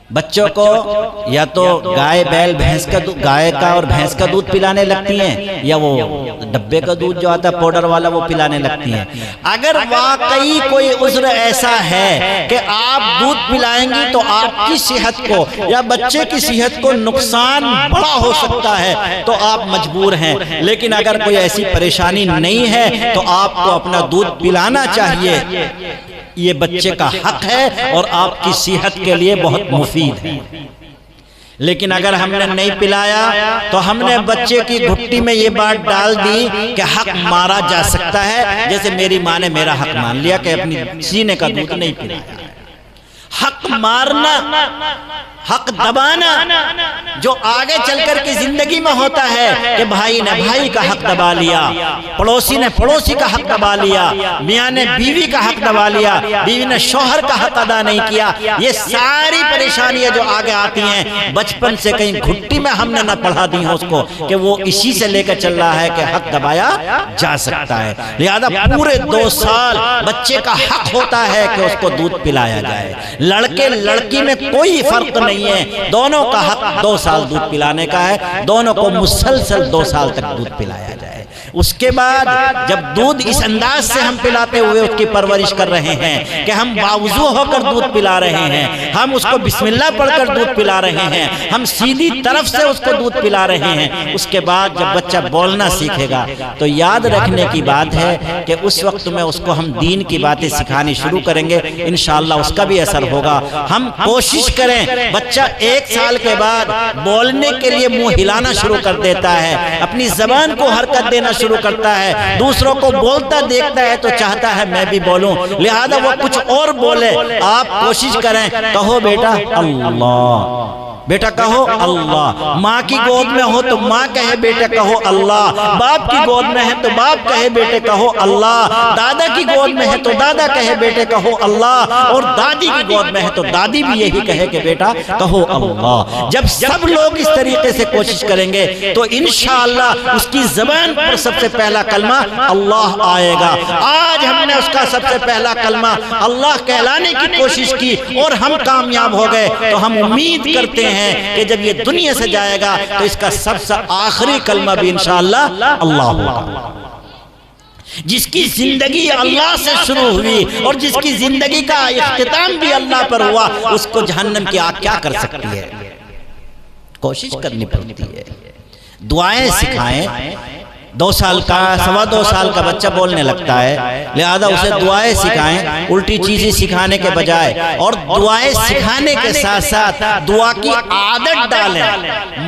بچوں کو یا تو گائے بیل بھینس کا دودھ، گائے کا اور بھینس کا دودھ پلانے لگتی ہیں، یا وہ ڈبے کا دودھ جو آتا ہے پاؤڈر والا وہ پلانے لگتی ہیں۔ اگر واقعی کوئی عذر ایسا ہے کہ آپ دودھ پلائیں گی تو آپ کی صحت کو یا بچے کی صحت کو نقصان بڑا ہو سکتا ہے تو آپ مجبور ہیں، لیکن اگر کوئی ایسی پریشانی نہیں ہے تو آپ کو اپنا دودھ پلانا چاہیے۔ یہ بچے کا حق ہے اور آپ کی صحت کے لیے بہت مفید ہے۔ لیکن اگر ہم نے نہیں پلایا تو ہم نے بچے کی گھٹی میں یہ بات ڈال دی کہ حق مارا جا سکتا ہے، جیسے میری ماں نے میرا حق مان لیا کہ اپنی سینے کا دودھ نہیں پلایا۔ حق مارنا، حق دبانا جو آگے چل کر کے زندگی میں ہوتا ہے کہ بھائی نے بھائی کا حق دبا لیا، پڑوسی نے پڑوسی کا حق دبا لیا، میاں نے بیوی کا حق دبا لیا، بیوی نے شوہر کا حق ادا نہیں کیا، یہ ساری پریشانیاں جو آگے آتی ہیں بچپن سے کہیں گھٹی میں ہم نے نہ پڑھا دی ہوں اس کو کہ وہ اسی سے لے کر چل رہا ہے کہ حق دبایا جا سکتا ہے۔ لہذا پورے 2 سال بچے کا حق ہوتا ہے کہ اس کو دودھ پلایا جائے۔ لڑکے لڑکی میں کوئی فرق نہیں ہے، دونوں کا حق 2 سال دودھ پلانے کا ہے، دونوں کو مسلسل 2 سال تک دودھ پلایا جائے۔ اس کے بعد جب دودھ اس انداز سے ہم پلاتے ہوئے اس کی پرورش کر رہے ہیں کہ ہم باوضو ہو کر دودھ پلا رہے ہیں، ہم اس کو بسم اللہ پڑھ کر دودھ پلا رہے ہیں، ہم سیدھی طرف سے اس کو دودھ پلا رہے ہیں، اس کے بعد جب بچہ بولنا سیکھے گا تو یاد رکھنے کی بات ہے کہ اس وقت میں اس کو ہم دین کی باتیں سکھانی شروع کریں گے، انشاءاللہ اس کا بھی اثر ہوگا۔ ہم کوشش کریں، بچہ 1 سال کے بعد بولنے کے لیے منہ ہلانا شروع کر دیتا ہے، اپنی زبان کو حرکت دینا شروع کرتا ہے، دوسروں کو بولتا دیکھتا ہے تو چاہتا ہے میں بھی بولوں، لہذا وہ کچھ اور بولے۔ آپ کوشش کریں، کہو بیٹا اللہ، بیٹا کہو اللہ، ماں کی گود میں ہو تو ماں کہے بیٹے کہو اللہ، باپ کی گود میں ہے تو باپ کہے بیٹے کہو اللہ، دادا کی گود میں ہے تو دادا کہے بیٹے کہو اللہ، اور دادی کی گود میں ہے تو دادی بھی یہی کہے کہ بیٹا کہو اللہ۔ جب سب لوگ اس طریقے سے کوشش کریں گے تو انشاءاللہ اس کی زبان پر سب سے پہلا کلمہ اللہ آئے گا۔ آج ہم نے اس کا سب سے پہلا کلمہ اللہ کہلانے کی کوشش کی اور ہم کامیاب ہو گئے، تو ہم امید کرتے ہیں کہ جب یہ دنیا سے جائے گا تو اس کا سب سے آخری کلمہ بھی انشاءاللہ اللہ ہوگا۔ جس کی زندگی اللہ سے شروع ہوئی اور جس کی زندگی کا اختتام بھی اللہ پر ہوا، اس کو جہنم کی آگ کیا کر سکتی ہے؟ کوشش کرنی پڑتی ہے۔ دعائیں سکھائیں۔ 2 سال کا 2.25 سال کا بچہ بولنے لگتا ہے، لہذا اسے دعائیں سکھائیں، الٹی چیزیں سکھانے کے بجائے، اور دعائیں سکھانے کے ساتھ ساتھ دعا کی عادت ڈالیں۔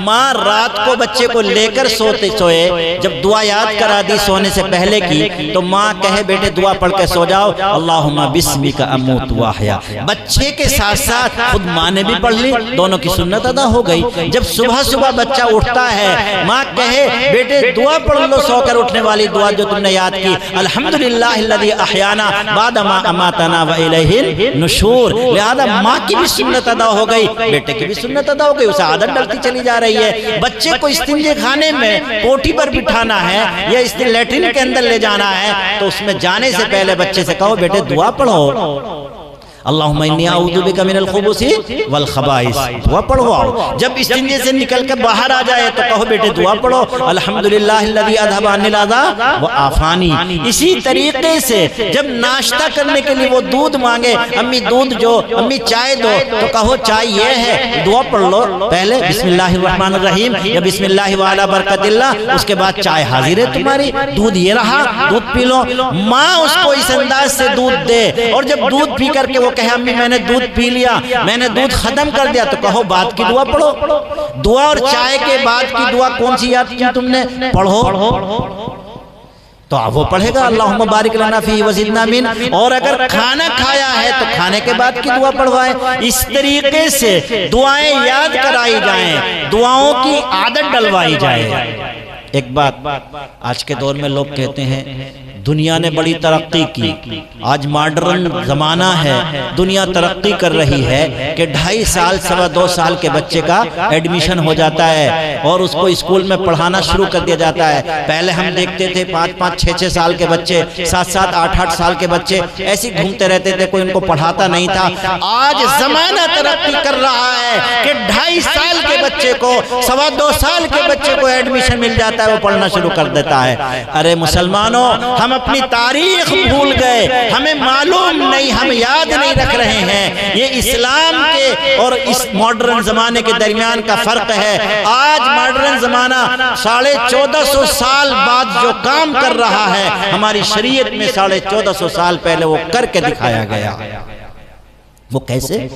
ماں رات کو بچے کو لے کر سوئے، جب دعا یاد کرا دی سونے سے پہلے کی تو ماں کہے بیٹے دعا پڑھ کے سو جاؤ، اللہم بسمک اموت واحیا۔ بچے کے ساتھ ساتھ خود ماں نے بھی پڑھ لی، دونوں کی سنت ادا ہو گئی۔ جب صبح بچہ اٹھتا ہے، ماں کہے بیٹے دعا پڑھ لو، سو کر اٹھنے والی دعا جو تم نے یاد کی، الحمدللہ الذی احیانا بعد ما اماتنا والیہ النشور۔ لہذا ماں کی بھی سنت ادا ہو گئی، بیٹے کی بھی سنت ادا ہو گئی، اسے عادت ڈلتی چلی جا رہی ہے۔ بچے کو استنجے خانے میں پوٹی پر بٹھانا ہے یا لیٹرین کے اندر لے جانا ہے تو اس میں جانے سے پہلے بچے سے کہو بیٹے دعا پڑھو، اللہم انی اعوذ بک من الخبث والخبائث، دعا پڑھو۔ جب استنجے سے نکل کے باہر آ جائے تو کہو بیٹے دعا پڑھو، الحمدللہ الذی اذھب عنی الاذی وعافانی۔ اسی طریقے سے جب ناشتہ کرنے کے لیے وہ دودھ مانگے، امی دودھ جو، امی چائے دو، تو کہو چائے یہ ہے، دعا پڑھ لو پہلے بسم اللہ الرحمن الرحیم یا بسم اللہ وعلی برکت اللہ، اس کے بعد چائے حاضر ہے تمہاری، دودھ یہ رہا، دودھ پی لو۔ ماں اس کو اس انداز سے دودھ دے، اور جب دودھ پی کر کے وہ کہے امی میں نے دودھ پی لیا، میں نے دودھ ختم کر دیا، تو کہو بعد کی دعا پڑھو۔ دعا اور چائے کے بعد کی دعا کون سی یاد کی تم نے؟ پڑھو۔ تو اب وہ پڑھے گا اللہم بارک لنا فیہ وزدنا من۔ اور اگر کھانا کھایا ہے تو کھانے کے بعد کی دعا پڑھوائے۔ اس طریقے سے دعائیں یاد کرائی جائیں، دعاؤں کی عادت ڈلوائی جائے۔ ایک بات آج کے دور میں لوگ کہتے ہیں دنیا نے بڑی ترقی کی، آج ماڈرن زمانہ ہے، دنیا ترقی کر رہی ہے کہ 2.5 سال 2.25 سال کے بچے کا ایڈمیشن ہو جاتا ہے اور اس کو اسکول میں پڑھانا شروع کر دیا جاتا ہے۔ پہلے ہم دیکھتے تھے 5-5 6-6 سال کے بچے، 7-7 8-8 سال کے بچے ایسے گھومتے رہتے تھے، کوئی ان کو پڑھاتا نہیں تھا۔ آج زمانہ ترقی کر رہا ہے کہ 2.5 سال کے بچے کو 2.25 سال کے بچے کو ایڈمیشن مل جاتا ہے، وہ پڑھنا شروع کر دیتا ہے۔ ارے مسلمانوں، ہم اپنی تاریخ بھول گئے، ہمیں معلوم نہیں، ہم یاد نہیں رکھ رہے ہیں۔ یہ اسلام کے اور اس ماڈرن زمانے کے درمیان کا فرق ہے۔ آج ماڈرن زمانہ 1450 سال بعد جو کام کر رہا ہے، ہماری شریعت میں 1450 سال پہلے وہ کر کے دکھایا گیا۔ وہ کیسے؟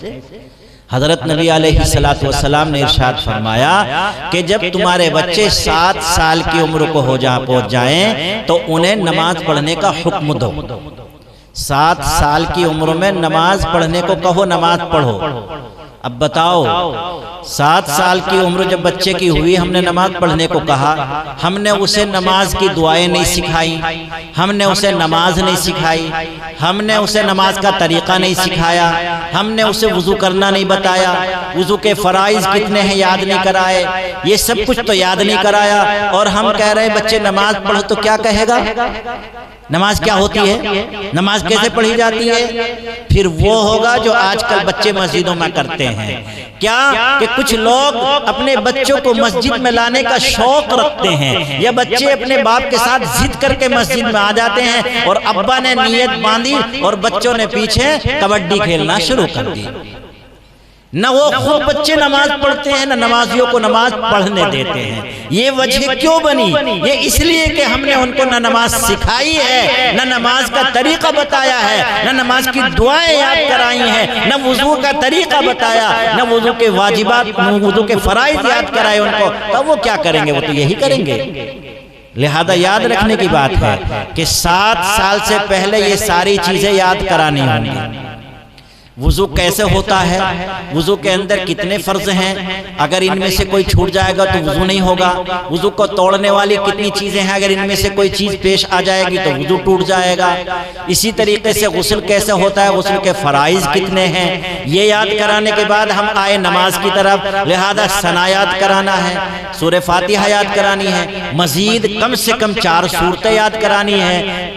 حضرت نبی علیہ السلام نے ارشاد فرمایا کہ جب تمہارے بچے 7 سال کی عمر کو پہنچ جائیں تو انہیں نماز پڑھنے کا حکم دو۔ 7 سال کی عمر میں نماز پڑھنے کو کہو، نماز پڑھو۔ اب بتاؤ 7 سال کی عمر جب بچے کی ہوئی، ہم نے نماز پڑھنے کو کہا، ہم نے اسے نماز کی دعائیں نہیں سکھائی، ہم نے اسے نماز نہیں سکھائی، ہم نے اسے نماز کا طریقہ نہیں سکھایا، ہم نے اسے وضو کرنا نہیں بتایا، وضو کے فرائض کتنے ہیں یاد نہیں کرائے، یہ سب کچھ تو یاد نہیں کرایا، اور ہم کہہ رہے ہیں بچے نماز پڑھو تو کیا کہے گا؟ نماز کیا ہوتی ہے؟ نماز کیسے پڑھی جاتی ہے؟ پھر وہ ہوگا جو آج کل بچے مسجدوں میں کرتے ہیں۔ کیا کہ کچھ لوگ اپنے بچوں کو مسجد میں لانے کا شوق رکھتے ہیں، یا بچے اپنے باپ کے ساتھ ضد کر کے مسجد میں آ جاتے ہیں اور ابا نے نیت باندھی اور بچوں نے پیچھے کبڈی کھیلنا شروع کر دی۔ نہ وہ خود بچے نماز پڑھتے ہیں، نہ نمازیوں کو نماز پڑھنے دیتے ہیں۔ یہ وجہ کیوں بنی؟ یہ اس لیے کہ ہم نے ان کو نہ نماز سکھائی ہے، نہ نماز کا طریقہ بتایا ہے، نہ نماز کی دعائیں یاد کرائی ہیں، نہ وضو کا طریقہ بتایا، نہ وضو کے واجبات، وضو کے فرائض یاد کرائے ان کو۔ تو وہ کیا کریں گے؟ وہ تو یہی کریں گے۔ لہذا یاد رکھنے کی بات ہے کہ 7 سال سے پہلے یہ ساری چیزیں یاد کرانی ہوں گی۔ وضو کیسے ہوتا ہے؟ وضو کے اندر کتنے فرض ہیں؟ اگر ان میں سے کوئی چھوٹ جائے گا تو وضو نہیں ہوگا۔ وضو کو توڑنے والی کتنی چیزیں ہیں؟ اگر ان میں سے کوئی چیز پیش آ جائے گی تو وضو ٹوٹ جائے گا۔ اسی طریقے سے غسل کیسے ہوتا ہے؟ غسل کے فرائض کتنے ہیں؟ یہ یاد کرانے کے بعد ہم آئے نماز کی طرف۔ لہذا ثنا یاد کرانا ہے، سورہ فاتحہ یاد کرانی ہے، مزید کم سے کم 4 سورتیں یاد کرانی ہے،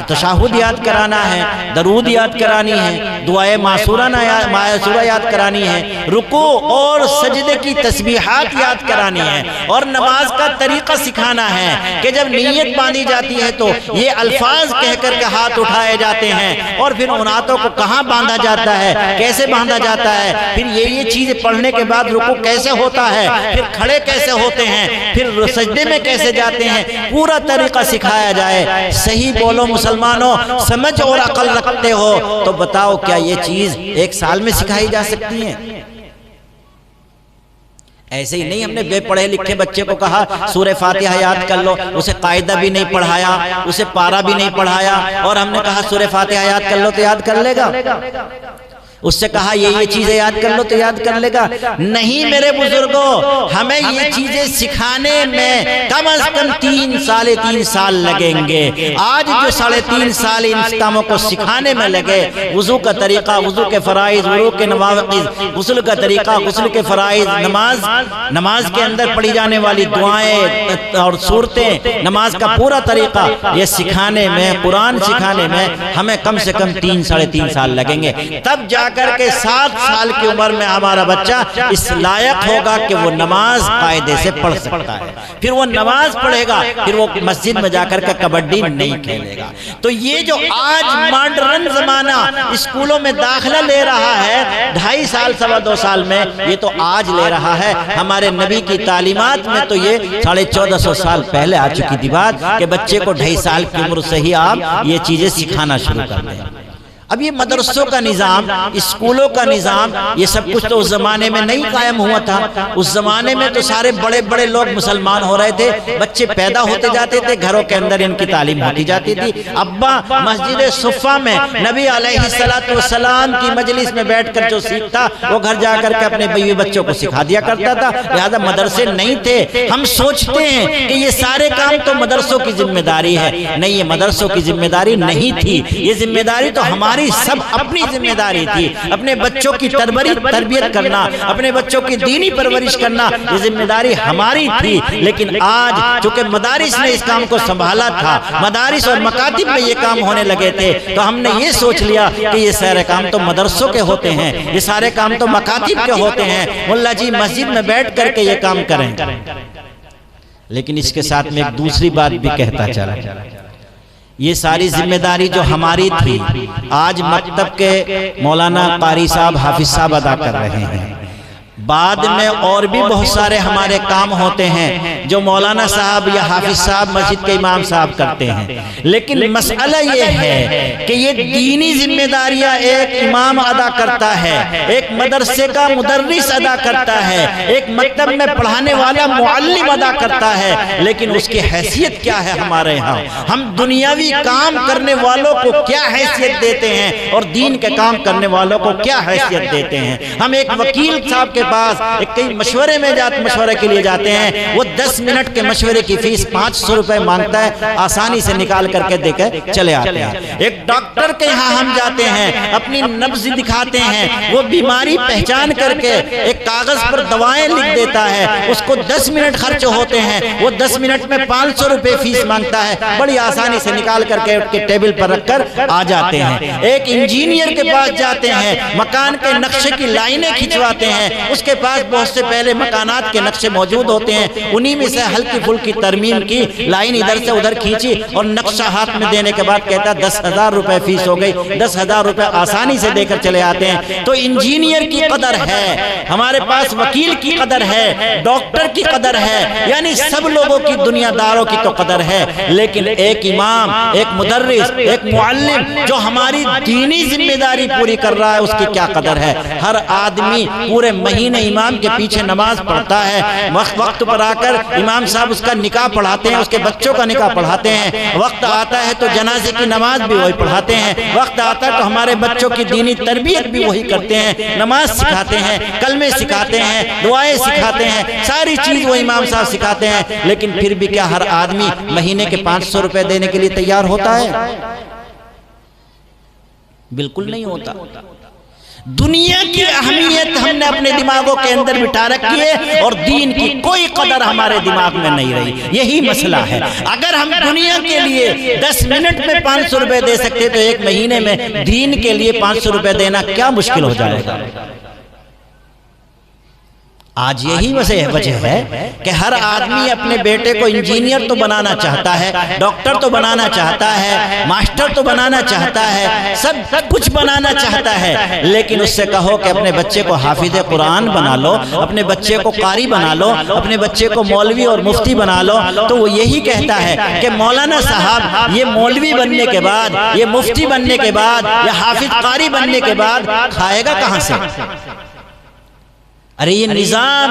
تشہد یاد کرانا ہے، درود یاد کرانی ہے، دعائے معصورہ یاد کرانی ہے، رکوع اور سجدے کی تسبیحات یاد کرانی ہے، اور نماز کا طریقہ سکھانا ہے کہ جب نیت باندھی جاتی ہے تو یہ الفاظ کہہ کر کے ہاتھ اٹھائے جاتے ہیں، اور پھر ان ہاتھوں کو کہاں باندھا جاتا ہے، کیسے باندھا جاتا ہے، پھر یہ چیزیں پڑھنے کے بعد رکوع کیسے ہوتا ہے، پھر کھڑے کیسے ہوتے ہیں، پھر سجدے میں کیسے جاتے ہیں، پورا طریقہ سکھایا جائے۔ صحیح بولو مسلمانوں، سمجھ اور عقل رکھتے ہو تو بتاؤ کیا یہ چیز 1 سال میں سکھائی جا سکتی ہیں؟ ایسے ہی نہیں ہم نے بے پڑھے لکھے بچے کو کہا سورہ فاتحہ یاد کر لو، اسے قاعدہ بھی نہیں پڑھایا، اسے پارہ بھی نہیں پڑھایا، اور ہم نے کہا سورہ فاتحہ یاد کر لو تو یاد کر لے گا؟ اس سے کہا یہ چیزیں یاد کر لو تو یاد کر لے گا؟ نہیں میرے بزرگوں، ہمیں یہ چیزیں سکھانے میں کم از کم 3 سال لگیں گے۔ آج جو 3.5 سال ان کاموں کو سکھانے میں لگے، وضو کا طریقہ، وضو کے فرائض، وضو کے نواقض، غسل کا طریقہ، غسل کے فرائض، نماز کے اندر پڑھی جانے والی دعائیں اور صورتیں، نماز کا پورا طریقہ، یہ سکھانے میں، قرآن سکھانے میں ہمیں کم سے کم 3-3.5 سال لگیں گے۔ تب جا کر کے 7 سال کی عمر میں ہمارا بچہ اس لائق ہوگا کہ وہ نماز قاعدے سے پڑھ سکتا ہے، پھر وہ نماز پڑھے گا، پھر وہ مسجد میں جا کر کے کبڈی نہیں کھیلے گا۔ تو یہ جو آج ماڈرن زمانہ اسکولوں میں داخلہ لے رہا ہے 2.5 سال 2.25 سال میں، یہ تو آج لے رہا ہے۔ ہمارے نبی کی تعلیمات میں تو یہ 1450 سال پہلے آ چکی تھی بات کہ بچے کو 2.5 سال کی عمر سے ہی آپ یہ چیزیں سکھانا شروع کر دیں۔ اب یہ مدرسوں کا نظام، اسکولوں کا نظام، یہ سب کچھ تو اس زمانے میں نہیں قائم ہوا تھا۔ اس زمانے میں تو سارے بڑے بڑے لوگ مسلمان ہو رہے تھے، بچے پیدا ہوتے جاتے تھے، گھروں کے اندر ان کی تعلیم ہوتی جاتی تھی۔ ابا مسجد صفہ میں نبی علیہ السلام کی مجلس میں بیٹھ کر جو سیکھتا وہ گھر جا کر کے اپنے بیوی بچوں کو سکھا دیا کرتا تھا، لہذا مدرسے نہیں تھے۔ ہم سوچتے ہیں کہ یہ سارے کام تو مدرسوں کی ذمہ داری ہے، نہیں، یہ مدرسوں کی ذمہ داری نہیں تھی، یہ ذمہ داری تو ہماری سب اپنی ذمہ داری تھی۔ اپنے بچوں کی تربیت کرنا، اپنے بچوں کی دینی پرورش کرنا، یہ ذمہ داری ہماری تھی۔ لیکن آج چونکہ مدارس نے اس کام کو سنبھالا تھا، مدارس اور مکاتب میں یہ کام ہونے لگے تھے، تو ہم نے یہ سوچ لیا کہ یہ سارے کام تو مدرسوں کے ہوتے ہیں، یہ سارے کام تو مکاتب کے ہوتے ہیں، ملا جی مسجد میں بیٹھ کر کے یہ کام کریں۔ لیکن اس کے ساتھ میں ایک دوسری بات بھی کہتا چلا، یہ ساری ذمہ داری جو ہماری تھی آج مکتب کے مولانا قاری صاحب، حافظ صاحب ادا کر رہے ہیں۔ بعد میں اور بھی بہت سارے ہمارے کام ہوتے ہیں جو مولانا صاحب یا حافظ صاحب، مسجد کے امام صاحب کرتے ہیں، لیکن مسئلہ یہ ہے کہ یہ دینی ذمہ داریاں ایک امام ادا کرتا ہے، ایک مدرسے کا مدرس ادا کرتا ہے، ایک مکتب میں پڑھانے والا معلم ادا کرتا ہے، لیکن اس کی حیثیت کیا ہے ہمارے ہاں؟ ہم دنیاوی کام کرنے والوں کو کیا حیثیت دیتے ہیں اور دین کے کام کرنے والوں کو کیا حیثیت دیتے ہیں؟ ہم ایک وکیل صاحب کے پاس کئی مشورے کے لیے جاتے ہیں، وہ 10 منٹ کے مشورے کی فیس 500 روپے مانگتا ہے، آسانی سے نکال کر کے دے کے چلے آتے ہیں۔ ایک ڈاکٹر کے یہاں ہم جاتے ہیں، اپنی نبض دکھاتے ہیں، وہ بیماری پہچان کر کے ایک کاغذ پر دوائیں لکھ دیتا ہے، اس کو 10 منٹ خرچ ہوتے ہیں، وہ 10 منٹ میں 500 روپے فیس مانگتا ہے، بڑی آسانی سے نکال کر کے ٹیبل پر رکھ کر آ جاتے ہیں۔ ایک انجینئر کے پاس جاتے ہیں، مکان کے نقشے کی لائنیں کھنچواتے ہیں، اس کے پاس بہت سے پہلے مکانات کے نقشے موجود ہوتے ہیں، انہی میں سے ہلکی پھلکی ترمیم کی، لائن ادھر سے ادھر کھینچی اور نقشہ ہاتھ میں دینے کے بعد کہتا 10,000 روپے فیس ہو گئی، 10,000 روپے آسانی سے دے کر چلے آتے ہیں۔ تو انجینئر کی قدر ہے، ہمارے پاس وکیل کی قدر ہے، ڈاکٹر کی قدر ہے، یعنی سب لوگوں کی، دنیا داروں کی تو قدر ہے، لیکن ایک امام، ایک مدرس، ایک معلم جو ہماری دینی ذمہ داری پوری کر رہا ہے، اس کی کیا قدر ہے؟ ہر آدمی پورے مہینے امام کے پیچھے نماز پڑھتا ہے، وقت پر آ کر امام صاحب اس کا نکاح پڑھاتے ہیں، اس کے بچوں کا نکاح پڑھاتے ہیں، وقت آتا ہے تو جنازے کی نماز بھی وہی پڑھاتے ہیں، وقت آتا ہے تو ہمارے بچوں کی دینی تربیت بھی وہی کرتے ہیں، نماز سکھاتے ہیں، کلمے سکھاتے ہیں، دعائیں سکھاتے ہیں، ساری چیز وہ امام صاحب سکھاتے ہیں، لیکن پھر بھی کیا ہر آدمی مہینے کے 500 روپے دینے کے لیے تیار ہوتا ہے؟ بالکل نہیں ہوتا۔ دنیا کی اہمیت ہم نے اپنے دماغوں کے اندر بٹھا رکھی ہے اور دین کی کوئی قدر ہمارے دماغ میں نہیں رہی، یہی مسئلہ ہے۔ اگر ہم دنیا کے لیے 10 منٹ میں 500 روپے دے سکتے تو ایک مہینے میں دین کے لیے 500 روپے دینا کیا مشکل ہو جائے گا؟ آج یہی وجہ ہے کہ ہر آدمی اپنے بیٹے کو انجینئر تو بنانا چاہتا ہے، ڈاکٹر تو بنانا چاہتا ہے، ماسٹر تو بنانا چاہتا ہے، سب کچھ بنانا چاہتا ہے، لیکن اس سے کہو کہ اپنے بچے کو حافظ قرآن بنا لو، اپنے بچے کو قاری بنا لو، اپنے بچے کو مولوی اور مفتی بنا لو، تو وہ یہی کہتا ہے کہ مولانا صاحب یہ مولوی بننے کے بعد، یہ مفتی بننے کے بعد، یہ حافظ قاری بننے کے بعد کھائے گا کہاں سے؟ ارے یہ نظام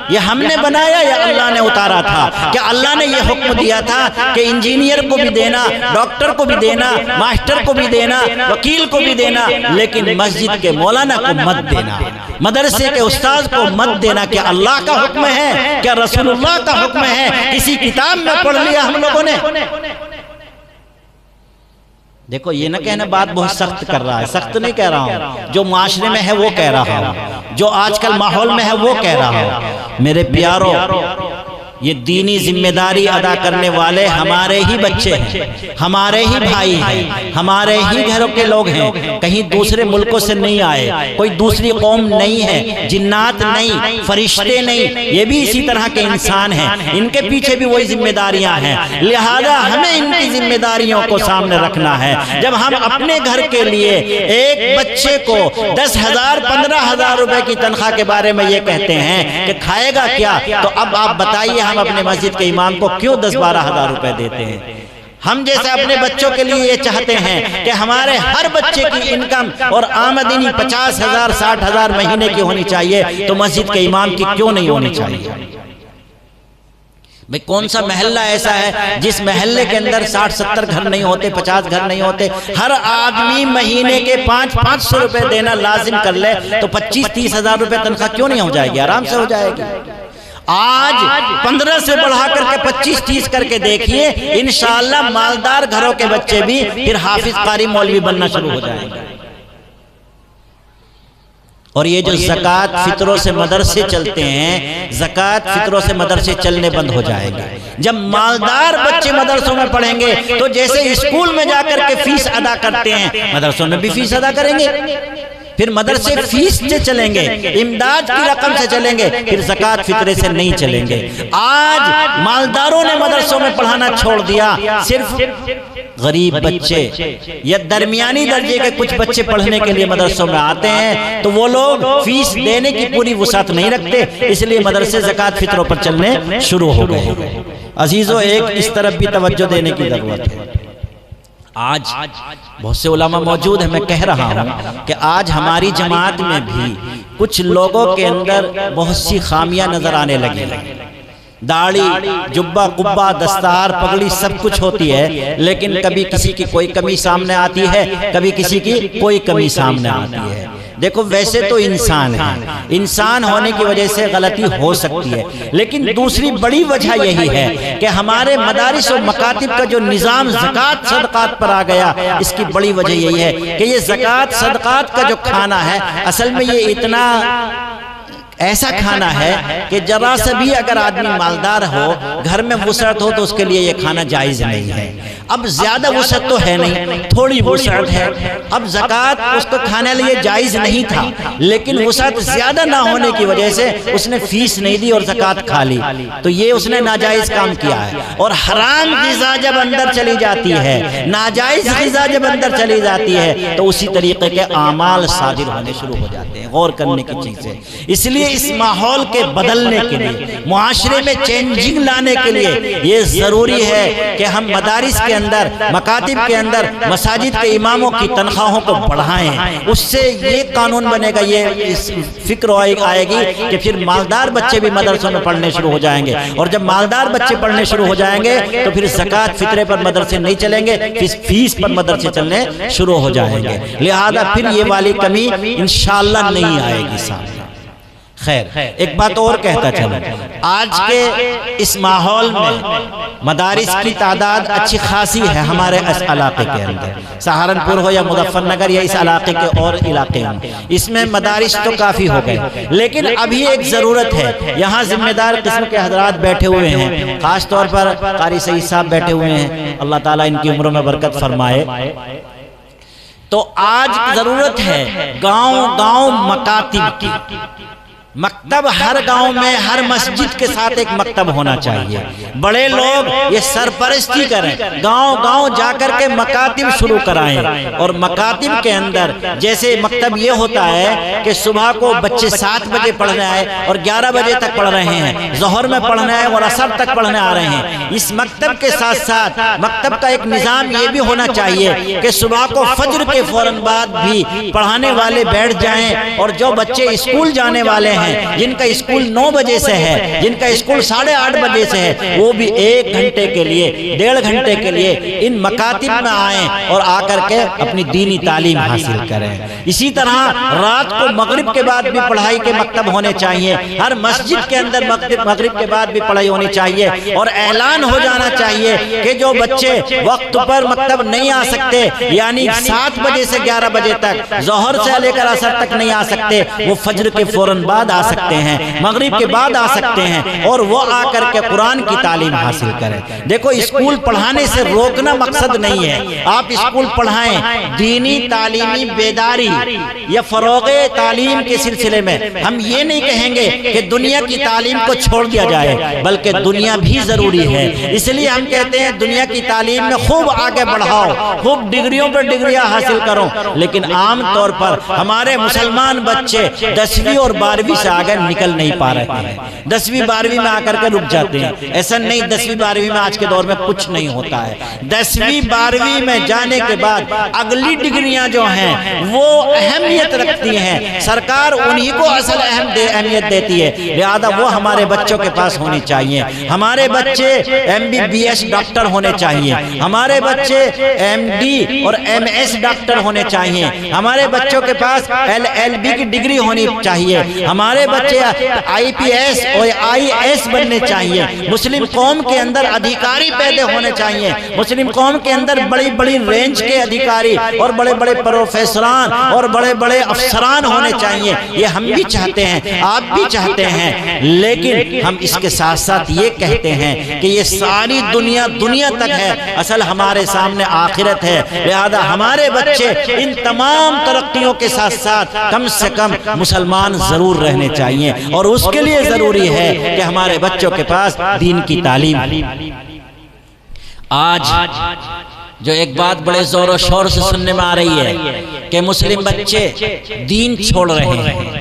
یہ ہم نے بنایا یا اللہ نے اتارا تھا؟ کہ اللہ نے یہ حکم دیا تھا کہ انجینئر کو بھی دینا، ڈاکٹر کو بھی دینا، ماسٹر کو بھی دینا، وکیل کو بھی دینا، لیکن مسجد کے مولانا کو مت دینا، مدرسے کے استاذ کو مت دینا؟ کیا اللہ کا حکم ہے؟ کیا رسول اللہ کا حکم ہے؟ کسی کتاب میں پڑھ لیا ہم لوگوں نے؟ دیکھو یہ نہ کہنا بات بہت سخت کر رہا ہے، سخت نہیں کہہ رہا ہوں، جو معاشرے میں ہے وہ کہہ رہا ہوں، جو آج کل ماحول میں ہے وہ کہہ رہا ہوں۔ میرے پیارو، یہ دینی ذمہ داری ادا کرنے والے ہمارے ہی بچے ہیں، ہمارے ہی بھائی ہیں، ہمارے ہی گھروں کے لوگ ہیں، کہیں دوسرے ملکوں سے نہیں آئے، کوئی دوسری قوم نہیں ہے، جنات نہیں، فرشتے نہیں، یہ بھی اسی طرح کے انسان ہیں، ان کے پیچھے بھی وہی ذمہ داریاں ہیں، لہذا ہمیں ان کی ذمہ داریوں کو سامنے رکھنا ہے۔ جب ہم اپنے گھر کے لیے ایک بچے کو 10,000 15,000 روپے کی تنخواہ کے بارے میں یہ کہتے ہیں کہ کھائے گا کیا، تو اب آپ بتائیے ہم اپنے مسجد کے امام کو کیوں 10-12 ہزار روپے دیتے ہیں؟ ہم جیسے اپنے بچوں کے لیے یہ چاہتے ہیں کہ ہمارے ہر بچے کی انکم اور آمدنی 50,000 60,000 مہینے کی ہونی چاہیے، تو مسجد کے امام کی کیوں نہیں ہونی چاہیے؟ بھئی کون سا محلہ ایسا ہے جس محلے کے اندر 60-70 گھر نہیں ہوتے، 50 گھر نہیں ہوتے؟ ہر آدمی مہینے کے 500 روپے دینا لازم کر لے تو 25-30 ہزار روپے تنخواہ کیوں نہیں ہو جائے گی؟ آرام سے ہو جائے گی۔ آج 15 سے بڑھا کر کے 25-30 کر کے دیکھیے، انشاءاللہ مالدار گھروں کے بچے بھی پھر حافظ قاری مولوی بننا شروع ہو جائیں گے۔ اور یہ جو زکوٰۃ فطروں سے مدرسے چلتے ہیں، زکوٰۃ فطروں سے مدرسے چلنے بند ہو جائیں گے۔ جب مالدار بچے مدرسوں میں پڑھیں گے تو جیسے اسکول میں جا کر کے فیس ادا کرتے ہیں، مدرسوں میں بھی فیس ادا کریں گے۔ پھر مدرسے فیس سے چلیں گے، امداد کی رقم سے چلیں گے، پھر زکوٰۃ فطرے سے نہیں چلیں گے۔ آج مالداروں نے مدرسوں میں پڑھانا چھوڑ دیا، صرف غریب بچے یا درمیانی درجے کے کچھ بچے پڑھنے کے لیے مدرسوں میں آتے ہیں، تو وہ لوگ فیس دینے کی پوری وسعت نہیں رکھتے، اس لیے مدرسے زکوٰۃ فطروں پر چلنے شروع ہو گئے۔ عزیزو، ایک اس طرف بھی توجہ دینے کی ضرورت ہے۔ آج بہت سے علماء موجود ہیں، میں کہہ رہا ہوں کہ آج ہماری جماعت میں بھی کچھ لوگوں کے اندر بہت سی خامیاں نظر آنے لگی ہیں۔ داڑھی، جبہ، قبہ، دستار، پگڑی سب کچھ ہوتی ہے، لیکن کبھی کسی کی کوئی کمی سامنے آتی ہے، کبھی کسی کی کوئی کمی سامنے آتی ہے۔ دیکھو، ویسے تو انسان ہے، انسان ہونے کی وجہ سے غلطی ہو سکتی ہے، لیکن دوسری بڑی وجہ یہی ہے کہ ہمارے مدارس و مکاتب کا جو نظام زکوٰۃ صدقات پر آ گیا، اس کی بڑی وجہ یہی ہے کہ یہ زکوٰۃ صدقات کا جو کھانا ہے، اصل میں یہ اتنا ایسا کھانا ہے کہ ذرا سے بھی اگر آدمی مالدار ہو، گھر میں وسعت ہو، تو اس کے لیے یہ کھانا جائز نہیں ہے۔ اب زیادہ وسعت تو ہے نہیں، تھوڑی وسعت ہے۔ اب زکوٰۃ اس کو کھانے لیے جائز نہیں تھا، لیکن وسعت زیادہ نہ ہونے کی وجہ سے اس نے فیس نہیں دی اور زکوٰۃ کھا لی، تو یہ اس نے ناجائز کام کیا ہے۔ اور حرام غذا جب اندر چلی جاتی ہے، ناجائز غذا جب اندر چلی جاتی ہے، تو اسی طریقے کے اعمال صادر ہونے شروع ہو جاتے ہیں۔ غور کرنے کی چیز ہے۔ اس لیے اس ماحول کے بدلنے کے لیے، معاشرے میں چینجنگ لانے کے لیے یہ ضروری ہے کہ ہم مدارس کے اندر، مکاتب کے اندر، مساجد کے اماموں کی تنخواہوں کو بڑھائیں۔ اس سے یہ قانون بنے گا، یہ فکر آئے گی کہ پھر مالدار بچے بھی مدرسوں میں پڑھنے شروع ہو جائیں گے، اور جب مالدار بچے پڑھنے شروع ہو جائیں گے تو پھر زکوٰۃ فطرے پر مدرسے نہیں چلیں گے، فیس پر مدرسے چلنے شروع ہو جائیں گے۔ لہذا پھر یہ والی کمی انشاءاللہ نہیں آئے گی سامنے۔ خیر، ایک بات اور کہتا چلوں، آج کے اس ماحول میں مدارس کی تعداد اچھی خاصی ہے ہمارے اس علاقے کے اندر، سہارنپور ہو یا مظفر نگر یا اس علاقے کے اور علاقے ہوں، اس میں مدارس تو کافی ہو گئے، لیکن ابھی ایک ضرورت ہے۔ یہاں ذمہ دار قسم کے حضرات بیٹھے ہوئے ہیں، خاص طور پر قاری سعید صاحب بیٹھے ہوئے ہیں، اللہ تعالیٰ ان کی عمروں میں برکت فرمائے۔ تو آج ضرورت ہے گاؤں گاؤں مکاتب کی۔ مکتب ہر گاؤں میں، ہر مسجد کے ساتھ ایک مکتب ہونا چاہیے۔ بڑے لوگ یہ سرپرستی کریں، گاؤں گاؤں جا کر کے مکاتب شروع کرائیں، اور مکاتب کے اندر جیسے مکتب یہ ہوتا ہے کہ صبح کو بچے 7 بجے پڑھنے آئے اور 11 بجے تک پڑھ رہے ہیں، ظہر میں پڑھنے آئے اور عصر تک پڑھنے آ رہے ہیں۔ اس مکتب کے ساتھ ساتھ مکتب کا ایک نظام یہ بھی ہونا چاہیے کہ صبح کو فجر کے فوراً بعد بھی پڑھانے والے بیٹھ جائیں، اور جو بچے اسکول جانے والے ہیں، جن کا اسکول 9 بجے سے ہے، جن کا اسکول 8:30 بجے سے ہے، وہ بھی 1 گھنٹے کے لیے، 1.5 گھنٹے کے لیے ان مکاتب میں آئیں اور آ کر کے اپنی دینی تعلیم حاصل کریں۔ اسی طرح رات کو مغرب کے بعد بھی پڑھائی کے مکتب ہونے چاہیے، ہر مسجد کے اندر مغرب کے بعد بھی پڑھائی ہونی چاہیے، اور اعلان ہو جانا چاہیے کہ جو بچے وقت پر مکتب نہیں آ سکتے، یعنی 7 بجے سے 11 بجے تک، ظہر سے لے کر عصر تک نہیں آ سکتے، وہ فجر کے فوراً بعد آ سکتے ہیں، مغرب کے بعد آ سکتے ہیں، اور وہ آ کر کے قرآن کی تعلیم حاصل کریں۔ دیکھو، اسکول پڑھانے سے روکنا مقصد نہیں ہے، آپ اسکول پڑھائیں، دینی تعلیمی بیداری یا فروغ تعلیم کے سلسلے میں ہم یہ نہیں کہیں گے کہ دنیا کی تعلیم کو چھوڑ دیا جائے، بلکہ دنیا بھی ضروری ہے۔ اس لیے ہم کہتے ہیں دنیا کی تعلیم میں خوب آگے بڑھاؤ، خوب ڈگریوں پر ڈگریاں حاصل کرو، لیکن عام طور پر ہمارے مسلمان بچے 10ویں اور 12ویں سے آ گئے نکل نہیں پا رہے ہیں، 10ویں 12ویں میں آ کر کے رک جاتے ہیں۔ ایسا نہیں 10ویں 12ویں میں آج کے دور میں کچھ نہیں ہوتا ہے، 10ویں 12ویں میں جانے کے بعد اگلی ڈگریاں جو ہیں وہ اہمیت رکھتی ہیں، سرکار انہی کو اصل اہمیت دیتی ہے، لہذا وہ ہمارے بچوں کے پاس ہونی چاہیے۔ ہمارے بچے MBBS ڈاکٹر ہونے چاہیے، ہمارے بچے MD اور MS ڈاکٹر ہونے چاہیے، ہمارے بچوں کے پاس LLB کی ڈگری ہونی چاہیے، ہمارے بچے IPS اور IAS بننے چاہیے، مسلم قوم کے اندر ادھیکاری پیدا ہونے چاہیے، مسلم قوم کے اندر بڑی بڑی رینج کے ادھیکاری اور بڑے بڑے پروفیسران اور بڑے بڑے افسران ہونے چاہیے۔ یہ ہم بھی چاہتے ہیں، آپ بھی چاہتے ہیں، لیکن ہم اس کے ساتھ ساتھ یہ کہتے ہیں کہ یہ ساری دنیا تک ہے، اصل ہمارے سامنے آخرت ہے، لہذا ہمارے بچے ان تمام ترقیوں کے ساتھ ساتھ کم سے کم مسلمان ضرور رہنے چاہیے، اور اس کے لیے ضروری ہے کہ ہمارے بچوں کے پاس دین کی تعلیم۔ آج جو ایک بات بڑے زور و شور سے سننے میں آ رہی ہے کہ مسلم بچے دین چھوڑ رہے ہیں،